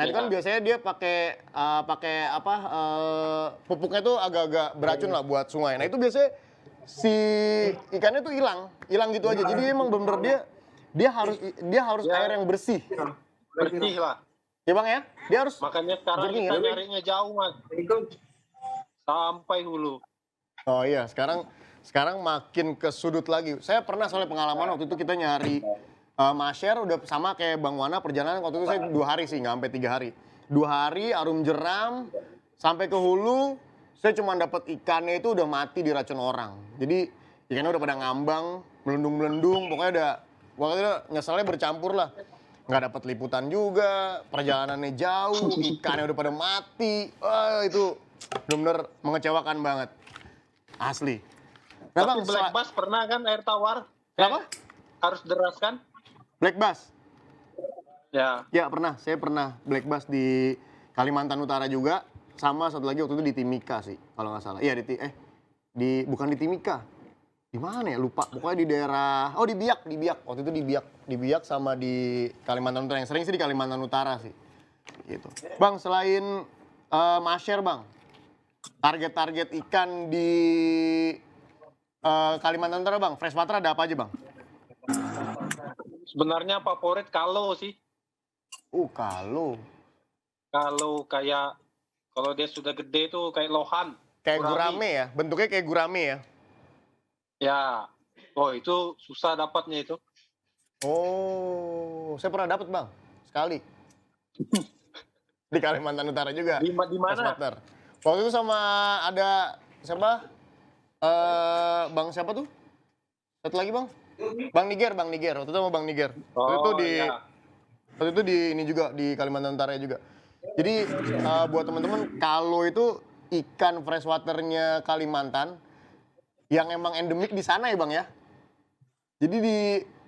itu kan biasanya dia pakai pupuknya tuh agak-agak beracun lah buat sungai. Nah itu biasanya si ikannya tuh hilang gitu aja. Jadi emang bener-bener dia harus air yang bersih. Bersih lah. Ya bang ya, dia harus Makanya sekarang jernih kita ya? nyarinya jauh mas. sampai hulu. Oh iya, sekarang makin ke sudut lagi. Saya pernah soalnya pengalaman waktu itu kita nyari Masher udah sama kayak Bang Wana perjalanan waktu itu saya 2 hari sih, nggak sampai 3 hari. 2 hari arum jeram sampai ke hulu, saya cuma dapat ikannya itu udah mati diracun orang. Jadi ikannya udah pada ngambang, melendung-melendung, pokoknya udah waktu itu nyeselnya bercampur lah. Nggak dapat liputan juga, perjalanannya jauh, ikannya udah pada mati. Wah, itu benar-benar mengecewakan banget. Asli. Nah, Tapi Bang, Black Bass pernah kan air tawar? Kenapa? Harus deras kan? Black Bass? Ya. Ya pernah, saya pernah Black Bass di Kalimantan Utara juga. Sama satu lagi waktu itu di Timika sih, kalau nggak salah. Iya, bukan di Timika. Di mana ya? Lupa. Pokoknya di daerah, di Biak. Waktu itu di Biak. Di Biak sama di Kalimantan Utara. Yang sering sih di Kalimantan Utara sih. Gitu. Bang, selain Masher, Bang. Target-target ikan di Kalimantan Utara, Bang. Freshwater ada apa aja, Bang? Sebenarnya favorit kalau sih. Kalau. Kalau dia sudah gede tuh kayak lohan. Kayak gurame ya? Bentuknya kayak gurame ya? Ya. Oh, itu susah dapatnya itu. Oh, saya pernah dapat, Bang. Sekali. Di Kalimantan Utara juga. Di mana? Freshwater. Waktu itu sama ada siapa? Bang siapa tuh? Satu lagi, Bang. Bang Niger. Waktu itu sama Bang Niger. Ya. Waktu itu di ini juga di Kalimantan Utara juga. Jadi buat teman-teman, kalau itu ikan freshwaternya Kalimantan yang emang endemik di sana ya, Bang ya. Jadi di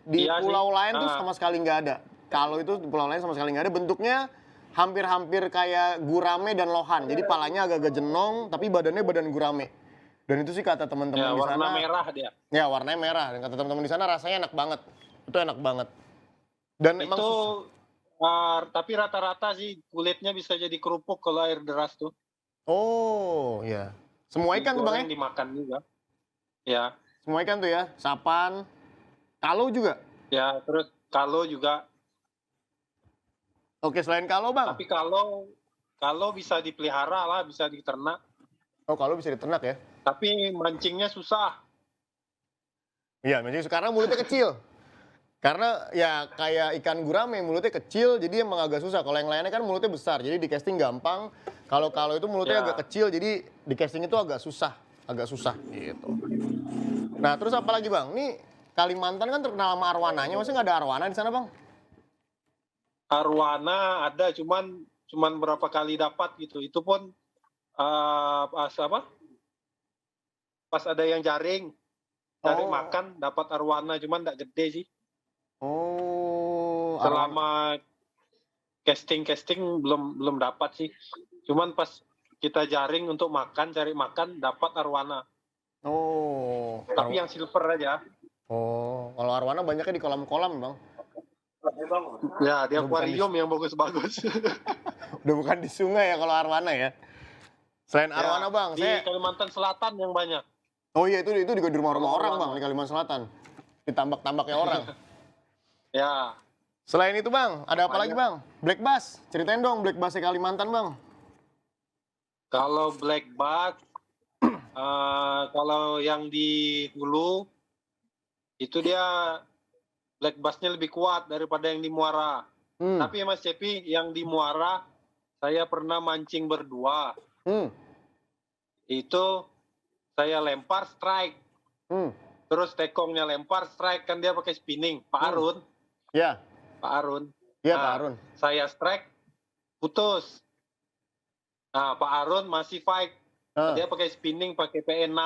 Iya pulau sih. lain tuh sama sekali nggak ada. Kalau itu di pulau lain sama sekali nggak ada. Bentuknya hampir-hampir kayak gurame dan lohan. Jadi palanya agak-agak jenong, tapi badannya badan gurame. Dan itu sih kata teman-teman Ya, di sana. warna merah dia. Ya, warnanya merah. Dan kata teman-teman di sana rasanya enak banget. Itu enak banget. Dan emang Itu tapi rata-rata sih kulitnya bisa jadi kerupuk kalau air deras tuh. oh, ya. Semua ikan tuh, Bang ya? Digoreng, dimakan juga. Ya. Semua ikan tuh ya, sapan, kalau juga. Ya, terus kalau juga. Oke, selain kalau, Bang. Tapi kalau bisa dipelihara lah, bisa diternak. Oh, kalau bisa diternak ya. Tapi mancingnya susah. Iya, memang sekarang mulutnya kecil. Karena ya kayak ikan gurame mulutnya kecil, jadi emang agak susah. Kalau yang lainnya kan mulutnya besar, jadi di casting gampang. Kalau itu mulutnya Ya. agak kecil, jadi di casting itu agak susah gitu. Nah, terus apa lagi, Bang? Nih Kalimantan kan terkenal sama arwananya, maksudnya nggak ada arwana di sana, Bang? Arwana ada, cuman berapa kali dapat gitu. Itu pun pas ada yang jaring makan dapat arwana, cuman nggak gede sih. Oh, Selama casting belum dapat sih. Cuman pas kita jaring untuk cari makan dapat arwana. Oh. Tapi yang silver aja. Oh, kalau arwana banyaknya di kolam-kolam, Bang. Ya, di akuarium yang bagus-bagus. Udah bukan di sungai ya kalau arwana ya. Selain arwana, Ya, Bang, di Kalimantan Selatan yang banyak. Oh iya, itu juga di rumah-rumah orang, Bang, di Kalimantan Selatan. Di tambak-tambaknya orang. Ya, Selain itu, Bang, ada apa lagi, Bang? Black Bass. Ceritain dong Black Bass Kalimantan, Bang. kalau black bass, kalau yang di hulu itu dia black bassnya lebih kuat daripada yang di muara. Tapi Mas Cepi, yang di muara saya pernah mancing berdua. Itu saya lempar strike. Terus tekongnya lempar strike, kan dia pakai spinning. Pak Arun. Ya. Pak Arun. Iya, Pak Arun. Saya strike, putus. Nah, Pak Arun masih fight. Dia pakai spinning, pakai PE6.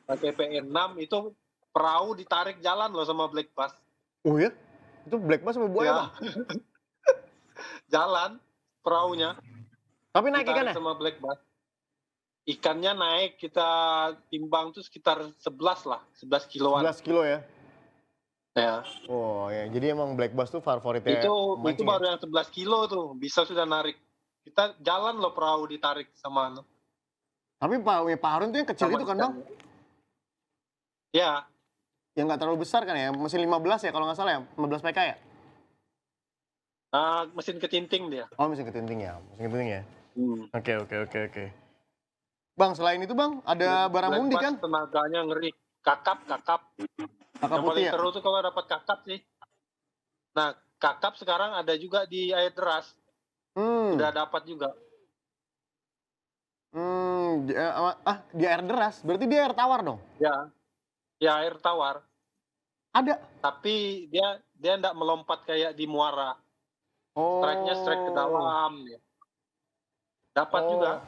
Pakai PE6 itu perahu ditarik jalan loh sama black bass. Oh ya? Itu Black Bass sama buaya, Ya. Bang? Jalan perahunya. Tapi naik Ditarik ikannya? sama black bass. Ikannya naik, kita timbang tuh sekitar 11 lah, 11 kiloan. 11 kilo ya? Ya. Oh ya, jadi emang Black Bass tuh favoritnya Itu mancing baru ya? yang 11 kilo tuh, bisa sudah narik. Kita jalan loh perahu ditarik sama Tapi Pak Harun tuh yang kecil itu kan, Bang? Ya, Yang nggak terlalu besar kan ya? Mesin 15 ya kalau nggak salah ya? 15 PK ya? mesin ketinting dia. Oh, mesin ketinting ya? Mesin ketinting ya? Oke. Bang, selain itu bang, ada baramundi Black kan? bass tenaganya ngeri. Kakap. Kakap Yang paling putih ya? seru tuh kalau dapat kakap sih. Nah, kakap sekarang ada juga di air deras. Udah dapat juga. Di air deras, berarti dia air tawar dong? Ya air tawar. Ada. Tapi dia enggak melompat kayak di muara. Oh. Strike-nya strike ke dalam. Ya. Dapat juga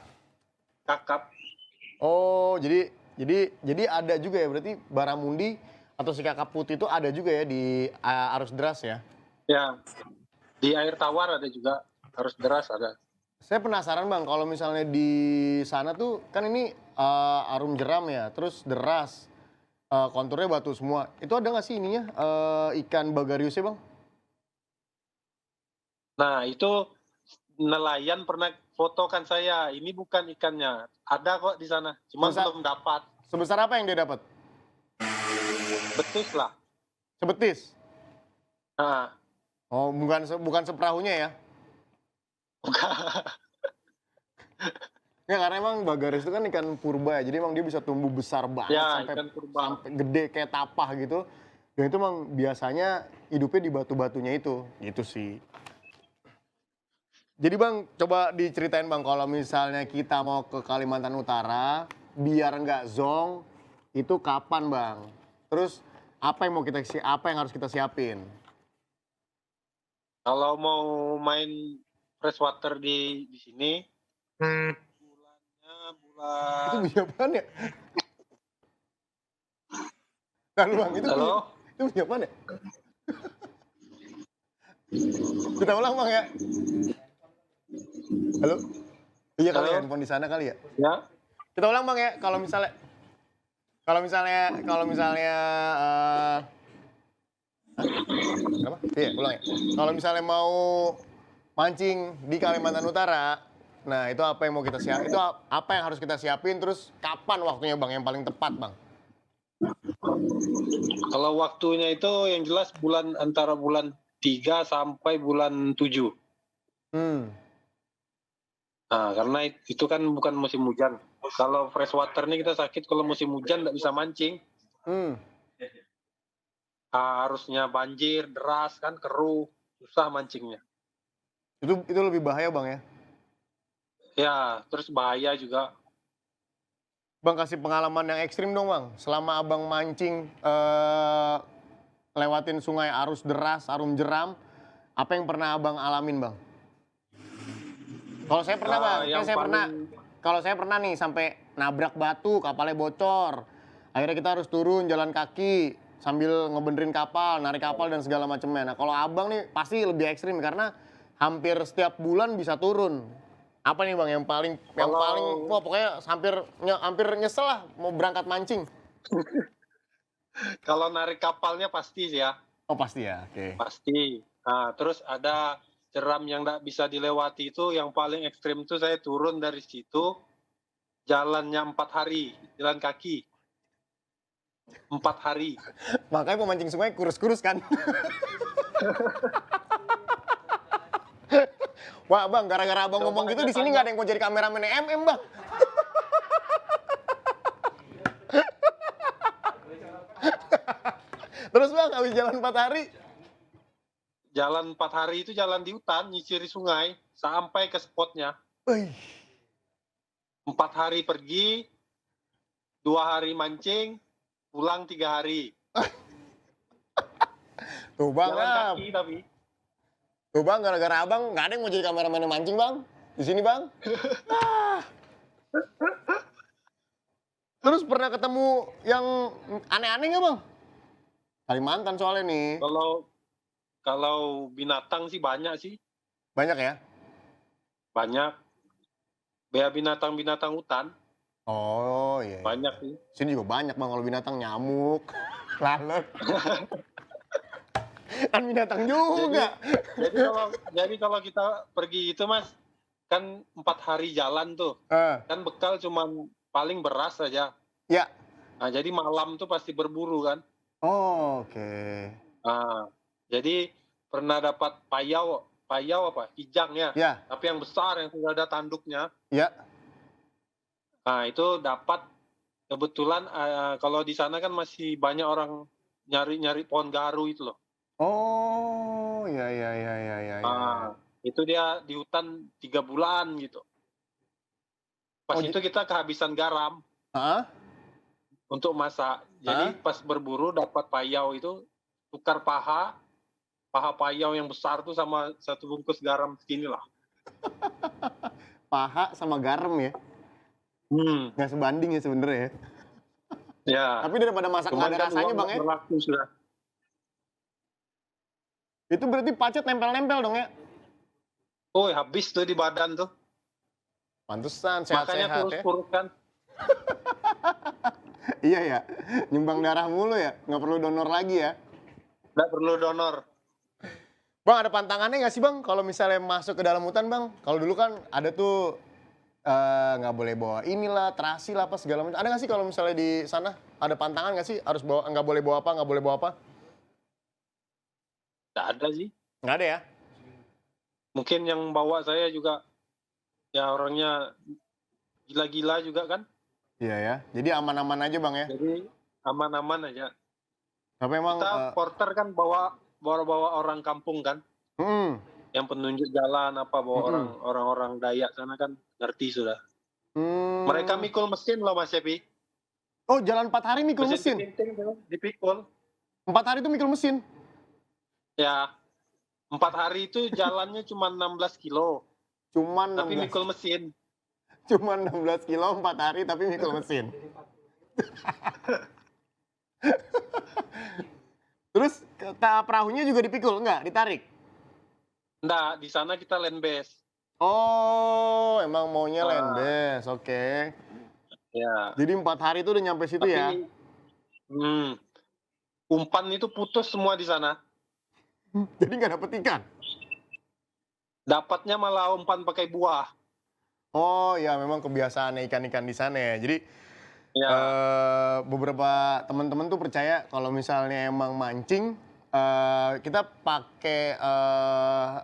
kakap. Oh, jadi ada juga ya, berarti baramundi atau si kakap putih itu ada juga ya di arus deras ya? Ya, di air tawar ada juga, arus deras ada. Saya penasaran bang, kalau misalnya di sana tuh kan ini arum jeram ya, terus deras, konturnya batu semua. Itu ada nggak sih ininya ikan bagariusnya bang? Nah itu nelayan pernah fotokan saya, ini bukan ikannya, ada kok di sana, cuma belum dapat. Sebesar apa yang dia dapat? Betis lah. Sebetis? Nah, Oh, bukan seperahunya ya? bukan. Ya karena emang bagaris itu kan ikan purba ya, jadi emang dia bisa tumbuh besar banget Ya, sampai ikan purba. gede kayak tapah gitu. Dan itu emang biasanya hidupnya di batu-batunya itu, gitu sih. Jadi bang, coba diceritain bang, kalau misalnya kita mau ke Kalimantan Utara, biar nggak zonk, itu kapan bang? Terus apa yang harus kita siapin? Kalau mau main freshwater di sini, bulannya Itu bulan. bunyi apaan ya? Lalu bang, itu bunyi apaan ya? Kita ulang bang ya. Halo? Iya kali ya, handphone di sana kali ya? Ya. Kita ulang bang ya, kalau misalnya apa? Iya, ulang ya. Kalau misalnya mau mancing di Kalimantan Utara, nah itu apa yang mau kita siapin? Itu apa yang harus kita siapin? Terus kapan waktunya bang yang paling tepat bang? Kalau waktunya itu yang jelas antara bulan 3 sampai bulan 7. Nah, karena itu kan bukan musim hujan. Kalau freshwater ini kita sakit kalau musim hujan nggak bisa mancing. Harusnya banjir, deras kan, keruh, susah mancingnya. Itu lebih bahaya bang ya? Ya, terus bahaya juga. Bang kasih pengalaman yang ekstrim dong bang. Selama abang mancing lewatin sungai arus deras, arum jeram, apa yang pernah abang alamin bang? Kalau saya pernah bang, kalau saya pernah nih sampai nabrak batu, kapalnya bocor. Akhirnya kita harus turun jalan kaki sambil ngebenerin kapal, narik kapal dan segala macamnya. Nah kalau abang nih pasti lebih ekstrim karena hampir setiap bulan bisa turun. Apa nih bang yang paling, wah pokoknya hampir nyesel lah mau berangkat mancing. Kalau narik kapalnya pasti sih ya. Oh pasti ya, oke. Pasti. Nah, terus ada jeram yang nggak bisa dilewati itu, yang paling ekstrim itu saya turun dari situ, jalannya 4 hari, jalan kaki. 4 hari. Makanya pemancing sungai kurus-kurus kan. Wah bang, gara-gara abang ngomong gitu di sini nggak ada yang mau jadi kameramen MM bang. Terus bang, habis jalan 4 hari? Jalan 4 hari itu jalan di hutan, nyisiri sungai, sampai ke spotnya. 4 hari pergi, 2 hari mancing, pulang 3 hari. Tuh bang, jalan kaki tapi. Tuh bang, gara-gara abang nggak ada yang mau jadi kameramen mancing bang. Di sini bang. Terus pernah ketemu yang aneh-aneh nggak bang? Kalimantan soalnya nih. Kalau binatang sih banyak sih. Banyak ya? Banyak. Binatang-binatang hutan. Oh iya. Banyak sih. Sini juga banyak bang kalau binatang, nyamuk, lalat. Kan binatang juga. Jadi kalau kita pergi itu mas, kan 4 hari jalan tuh. Kan bekal cuma paling beras saja. Ya. Nah jadi malam tuh pasti berburu kan. Oh, oke. Nah, jadi pernah dapat payau apa? Kijang ya. Ya. Tapi yang besar yang sudah ada tanduknya. Ya. Nah, itu dapat kebetulan kalau di sana kan masih banyak orang nyari pohon garu itu loh. Oh, ya. Itu dia di hutan 3 bulan gitu. Pas itu kita kehabisan garam untuk masak. Jadi pas berburu dapat payau itu, tukar paha payau yang besar tuh sama 1 bungkus garam segini lah. Paha sama garam ya? Nggak sebanding ya sebenarnya ya? Ya. Tapi daripada masak nggak ada rasanya Bang ya? Berlaku sudah. Itu berarti pacet nempel-nempel dong ya? Oh, habis tuh di badan tuh. Pantesan Makanya sehat-sehat ya? kurus-kurus kan. Iya ya, nyumbang darah mulu ya? Nggak perlu donor lagi ya? Nggak perlu donor. Bang, ada pantangannya nggak sih Bang kalau misalnya masuk ke dalam hutan Bang? Kalau dulu kan ada tuh nggak boleh bawa inilah, terasi lah, apa segala macam. Ada nggak sih kalau misalnya di sana ada pantangan nggak sih? Harus bawa, nggak boleh bawa apa, nggak boleh bawa apa? Nggak ada sih. Nggak ada ya? Mungkin yang bawa saya juga ya orangnya gila-gila juga kan. Iya ya, jadi aman-aman aja Bang ya? Jadi aman-aman aja. Tapi emang Kita porter kan bawa orang kampung kan. Yang penunjuk jalan apa bawa orang-orang Dayak sana kan ngerti sudah. Mereka mikul mesin loh Mas Cepi. Oh, jalan 4 hari mikul mesin? Dipikul. 4 hari itu mikul mesin? Ya, 4 hari itu jalannya cuma 16 kilo. Tapi mikul mesin. Cuma 16 kilo 4 hari tapi mikul mesin. Terus perahunya juga dipikul, enggak? Ditarik? Enggak, di sana kita land base. Oh, emang maunya land base, oke. Ya. Jadi 4 hari itu udah nyampe situ ya? Umpan itu putus semua di sana. Jadi nggak dapet ikan? Dapatnya malah umpan pakai buah. Oh ya, memang kebiasaan ikan-ikan di sana ya. Jadi beberapa teman-teman tuh percaya kalau misalnya emang mancing, kita pakai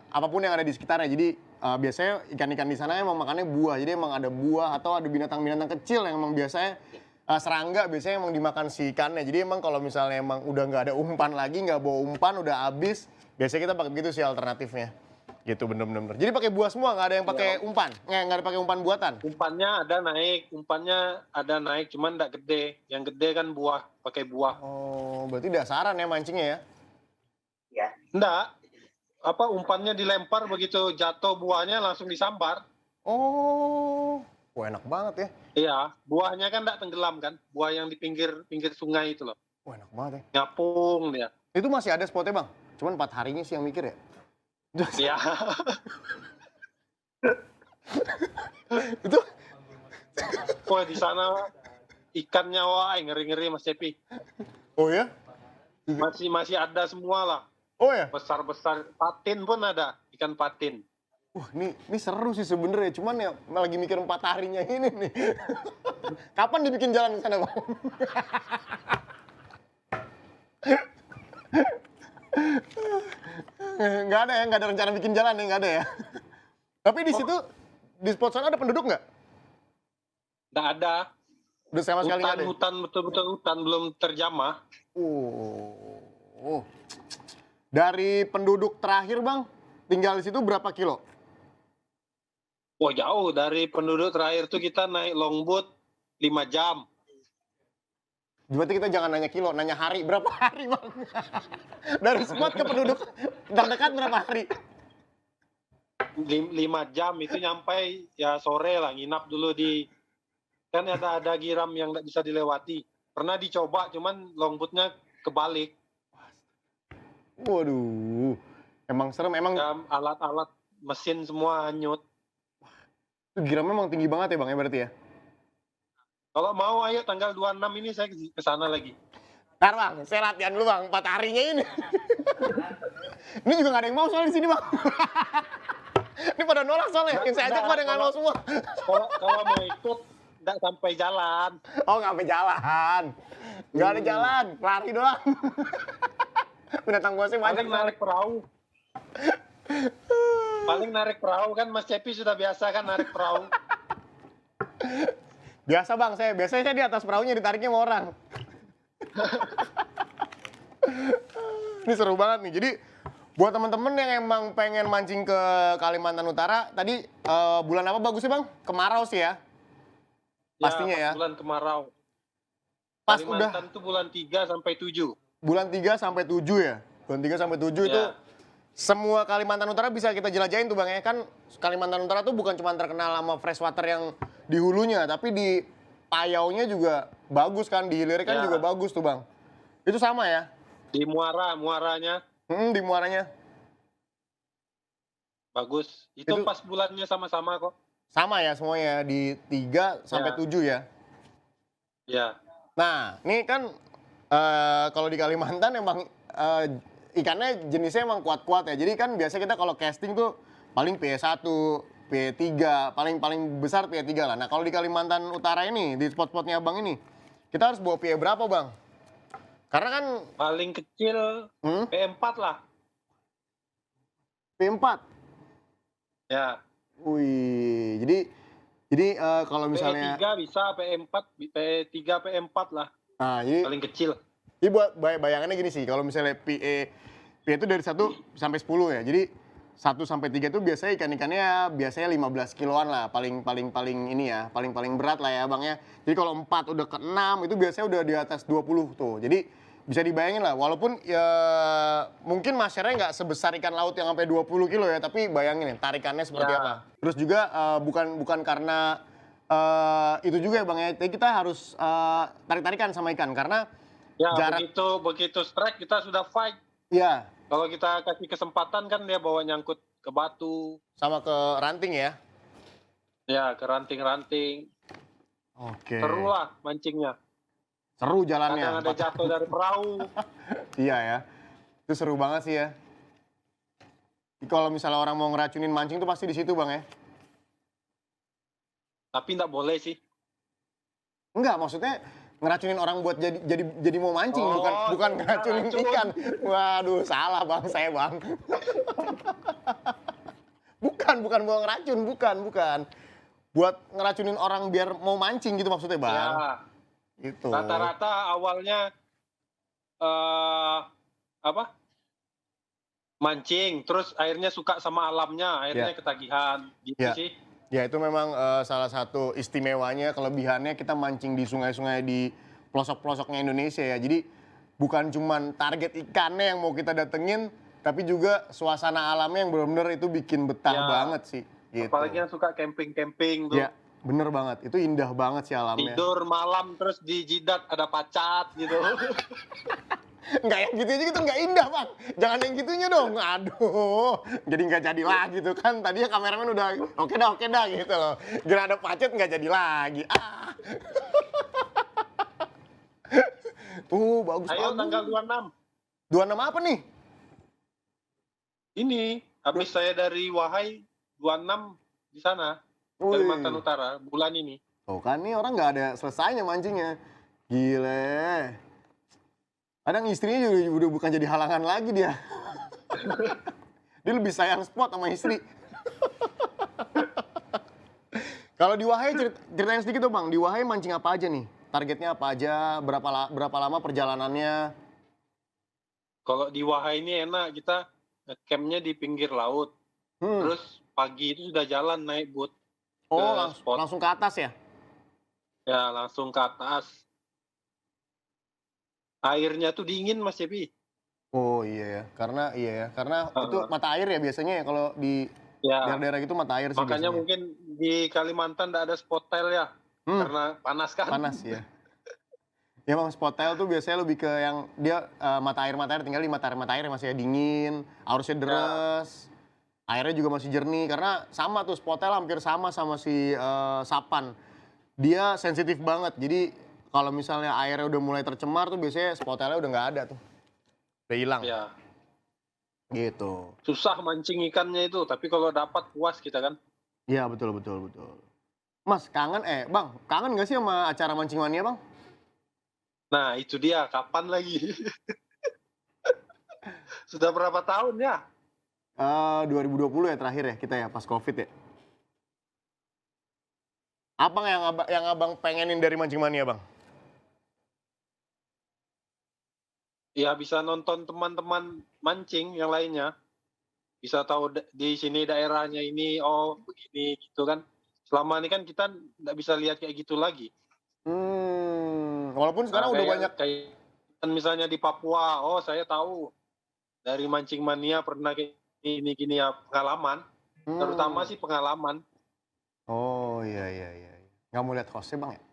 apapun yang ada di sekitarnya. Jadi biasanya ikan-ikan di sana emang makannya buah. Jadi emang ada buah atau ada binatang-binatang kecil yang emang biasanya serangga biasanya emang dimakan si ikannya. Jadi emang kalau misalnya emang udah nggak ada umpan lagi, nggak bawa umpan, udah habis, biasanya kita pakai begitu sih alternatifnya. Gitu bener-bener. Jadi pakai buah semua, nggak ada yang pakai umpan? Nggak ada pakai umpan buatan? Umpannya ada naik, cuman nggak gede. Yang gede kan buah, pakai buah. Oh, berarti dasaran ya mancingnya ya? Ya. Nggak. Umpannya dilempar, begitu jatuh buahnya langsung disambar. Oh, wah enak banget ya. Iya, buahnya kan nggak tenggelam kan. Buah yang di pinggir sungai itu loh. Wah enak banget ya. Ngapung dia. Itu masih ada spotnya Bang? Cuman 4 harinya sih yang mikir ya? Iya. Itu Wah, di sana ikannya wah ngeri-ngeri Mas Cepi. oh ya? Masih ada semua lah. Oh ya? Besar-besar, patin pun ada, ikan patin. Wah, ini seru sih sebenarnya. Cuman ya lagi mikir 4 harinya ini nih. Kapan dibikin jalan ke sana, Bang? Nggak ada ya, nggak ada rencana bikin jalan ya, nggak ada ya. Tapi di situ, di spot sana ada penduduk nggak? Nggak ada. Udah sama sekali nggak ada? Hutan, betul-betul hutan, belum terjamah. Dari penduduk terakhir Bang, tinggal di situ berapa kilo? Wah jauh, dari penduduk terakhir tuh kita naik longboat 5 jam. Berarti kita jangan nanya kilo, nanya hari. Berapa hari Bang? Dari spot ke penduduk terdekat berapa hari? 5 jam itu nyampe ya sore lah, nginap dulu di... Kan ada giram yang nggak bisa dilewati. Pernah dicoba, cuman longboatnya kebalik. Waduh, emang serem, emang... Ya, alat-alat mesin semua hanyut. Giramnya emang tinggi banget ya Bang ya berarti ya? Kalau mau ayo tanggal 26 ini saya ke sana lagi. Ntar Bang, saya latihan dulu Bang, 4 harinya ini. Ini juga gak ada yang mau soalnya di sini Bang. Ini pada nolak soalnya, yang saya ajak pada nggak mau semua. Kalau mau ikut, nggak sampai jalan. Oh nggak sampai jalan, nggak ada jalan, lari doang. Binatang buasnya banyak. Paling narik perahu. Paling narik perahu kan Mas Cepi sudah biasa kan narik perahu. Biasa bang, biasanya saya di atas perahunya ditariknya sama orang. Ini seru banget nih. Jadi buat temen-temen yang emang pengen mancing ke Kalimantan Utara, tadi bulan apa bagusnya bang? Kemarau sih ya? Pastinya ya. Bulan kemarau. Pas Kalimantan itu bulan 3 sampai 7. Bulan 3 sampai 7 ya? Bulan 3 sampai 7 itu semua Kalimantan Utara bisa kita jelajahin tuh bang ya. Kan Kalimantan Utara tuh bukan cuma terkenal sama freshwater yang di hulunya, tapi di payaunya juga bagus kan, di hilirnya kan juga bagus tuh bang. Itu sama ya? Di muaranya. Di muaranya. Bagus. Itu pas bulannya sama-sama kok. Sama ya semuanya, di 3 sampai 7 ya? Ya. Nah, ini kan kalau di Kalimantan emang ikannya jenisnya emang kuat-kuat ya. Jadi kan biasa kita kalau casting tuh paling P1, P3, paling besar P3 lah. Nah, kalau di Kalimantan Utara ini, di spot-spotnya Abang ini, kita harus bawa P berapa, Bang? Karena kan paling kecil P4 lah. P4? Ya. Wih, jadi kalau misalnya P3 bisa, P4, P3, P4 lah. Nah, jadi paling kecil. Jadi buat bayangannya gini sih, kalau misalnya PE itu dari 1 sampai 10 ya. Jadi 1 sampai 3 itu biasanya ikan-ikannya biasanya 15 kiloan lah, paling ini ya, paling berat lah ya Bang ya. Jadi kalau 4 udah ke 6 itu biasanya udah di atas 20 tuh. Jadi bisa dibayangin lah, walaupun ya mungkin masyarnya nggak sebesar ikan laut yang sampai 20 kilo ya, tapi bayangin ya tarikannya seperti apa. Terus juga bukan karena itu juga ya Bang ya, jadi kita harus tarik-tarikan sama ikan karena jarak begitu strike kita sudah fight. Iya. Kalau kita kasih kesempatan kan dia bawa nyangkut ke batu. Sama ke ranting ya? Ya, ke ranting-ranting. Oke. Seru lah mancingnya. Seru jalannya. Kadang ada jatuh dari perahu. Iya ya. Itu seru banget sih ya. Kalau misalnya orang mau ngeracunin mancing tuh pasti di situ Bang ya? Tapi nggak boleh sih. Enggak, maksudnya ngeracunin orang buat jadi mau mancing, bukan ngeracunin ikan. Waduh, salah Bang, saya Bang. bukan mau ngeracun, bukan. Buat ngeracunin orang biar mau mancing gitu maksudnya Bang. Ya. Gitu. Rata-rata awalnya mancing, terus akhirnya suka sama alamnya, akhirnya ketagihan, gitu sih. Ya itu memang salah satu istimewanya, kelebihannya kita mancing di sungai-sungai di pelosok-pelosoknya Indonesia ya. Jadi bukan cuman target ikannya yang mau kita datengin, tapi juga suasana alamnya yang benar-benar itu bikin betah banget sih. Gitu. Apalagi yang suka camping-camping tuh. Ya, bener banget. Itu indah banget sih alamnya. Tidur malam terus di jidat ada pacat gitu. Enggak yang gitu aja gitu nggak indah Bang. Jangan yang gitunya dong. Aduh, jadi nggak jadi lagi tuh kan. Tadinya kameramen udah oke dah gitu loh. Gara ada pacet nggak jadi lagi. Bagus. Ayo tanggal 26. 26 apa nih? Ini habis saya dari Wahai 26 di sana. Kalimantan Utara bulan ini. Tuh kan nih orang nggak ada selesainya mancingnya. Gile. Kadang istrinya juga udah bukan jadi halangan lagi dia. Dia lebih sayang spot sama istri. Kalau di Wahai ceritain sedikit dong Bang, di Wahai mancing apa aja nih? Targetnya apa aja? Berapa lama perjalanannya? Kalau di Wahai ini enak, kita campnya di pinggir laut. Terus pagi itu sudah jalan naik boat. Oh, langsung ke atas ya? Ya, langsung ke atas. Airnya tuh dingin Mas Cepi. Oh iya ya, karena itu mata air ya biasanya ya kalau di daerah-daerah gitu mata air sih makanya biasanya. mungkin di Kalimantan tidak ada spot tail ya, karena panas kan. Panas ya. Ya bang, spot tail tuh biasanya lebih ke yang dia mata air tinggal di mata air masih dingin, arusnya deras, airnya juga masih jernih karena sama tuh spot tail hampir sama si sapan. Dia sensitif banget, jadi kalau misalnya airnya udah mulai tercemar tuh biasanya spot tailnya udah nggak ada tuh. Udah hilang. Ya. Gitu. Susah mancing ikannya itu, tapi kalau dapat puas kita kan. Iya betul. Mas kangen Bang, kangen nggak sih sama acara mancing mania Bang? Nah itu dia, kapan lagi? Sudah berapa tahun ya? 2020 ya terakhir ya kita ya pas Covid ya. Apa yang abang pengenin dari Mancing Mania, Bang? Ya bisa nonton teman-teman mancing yang lainnya. Bisa tahu di sini daerahnya ini, oh begini gitu kan. Selama ini kan kita nggak bisa lihat kayak gitu lagi. Walaupun sekarang udah banyak. Kayak misalnya di Papua, oh saya tahu dari Mancing Mania pernah kayak gini ya, pengalaman. Terutama sih pengalaman. Oh iya. Nggak mau lihat hostnya, Bang ya?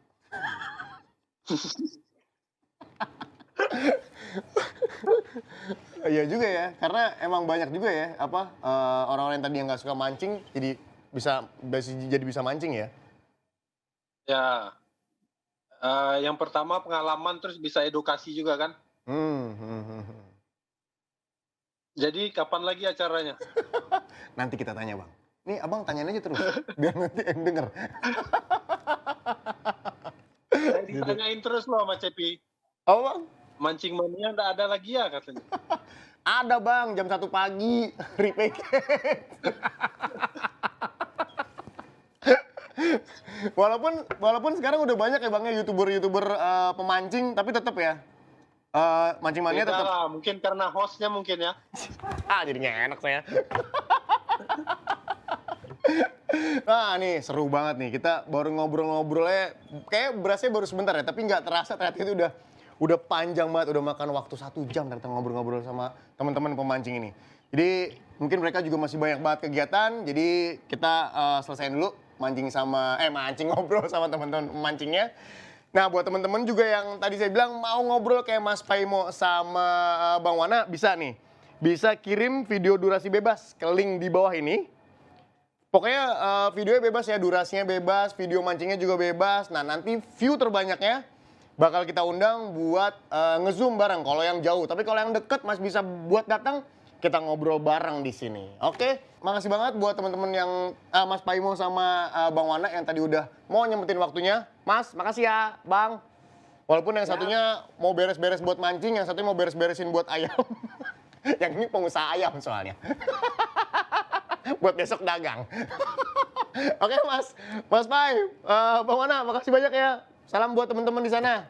Iya juga ya, karena emang banyak juga ya orang-orang yang tadi yang nggak suka mancing jadi bisa mancing ya. Ya, yang pertama pengalaman terus bisa edukasi juga kan. Jadi kapan lagi acaranya? Nanti kita tanya, Bang. Nih abang tanyain aja terus, biar nanti yang denger. Saya ditanyain terus loh sama Cepi. Oh Bang? Mancing Mania nggak ada lagi ya katanya. Ada Bang, jam 1 pagi, repack. Walaupun sekarang udah banyak ya Bang ya YouTuber pemancing, tapi tetap ya. Mancing Mania tetap. Lah, mungkin karena hostnya mungkin ya. Jadinya enak saya. Nah nih seru banget nih, kita baru ngobrol-ngobrolnya, kayak berasnya baru sebentar ya, tapi nggak terasa ternyata itu udah panjang banget, udah makan waktu 1 jam ternyata ngobrol-ngobrol sama teman-teman pemancing ini. Jadi mungkin mereka juga masih banyak banget kegiatan, jadi kita selesaiin dulu mancing ngobrol sama teman-teman pemancingnya. Nah buat teman-teman juga yang tadi saya bilang mau ngobrol kayak Mas Paimo sama Bang Wana, bisa nih. Bisa kirim video durasi bebas ke link di bawah ini. Pokoknya videonya bebas ya, durasinya bebas, video mancingnya juga bebas. Nah nanti view terbanyaknya bakal kita undang buat nge-zoom bareng kalau yang jauh. Tapi kalau yang deket Mas bisa buat datang, kita ngobrol bareng di sini. Oke, makasih banget buat teman-teman yang Mas Paimo sama Bang Wana yang tadi udah mau nyempetin waktunya. Mas, makasih ya Bang. Walaupun yang satunya mau beres-beres buat mancing, yang satunya mau beres-beresin buat ayam. Yang ini pengusaha ayam soalnya. Buat besok dagang. Oke Mas Pai, Bang Wana, makasih banyak ya. Salam buat teman-teman di sana.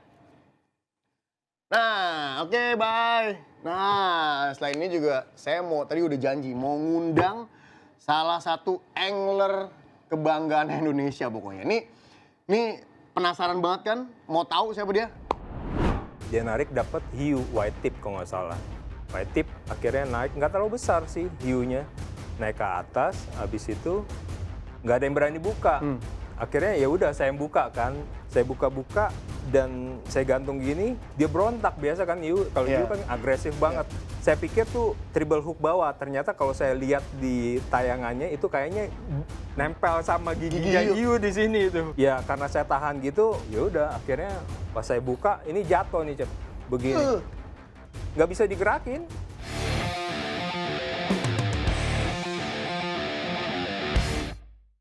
Nah, oke, bye. Nah, selain ini juga saya tadi udah janji mau ngundang salah satu angler kebanggaan Indonesia pokoknya. Nih penasaran banget kan? Mau tahu siapa dia? Dia narik dapat hiu white tip kalau nggak salah. White tip akhirnya naik, nggak terlalu besar sih hiunya. Naik ke atas, habis itu nggak ada yang berani buka. Akhirnya ya udah saya buka kan, saya buka-buka dan saya gantung gini, dia berontak biasa kan hiu, kalau hiu kan agresif banget. Saya pikir tuh triple hook bawah, ternyata kalau saya lihat di tayangannya itu kayaknya nempel sama giginya hiu di sini itu. Ya karena saya tahan gitu, ya udah akhirnya pas saya buka ini jatuh nih Cep, begini. Nggak bisa digerakin.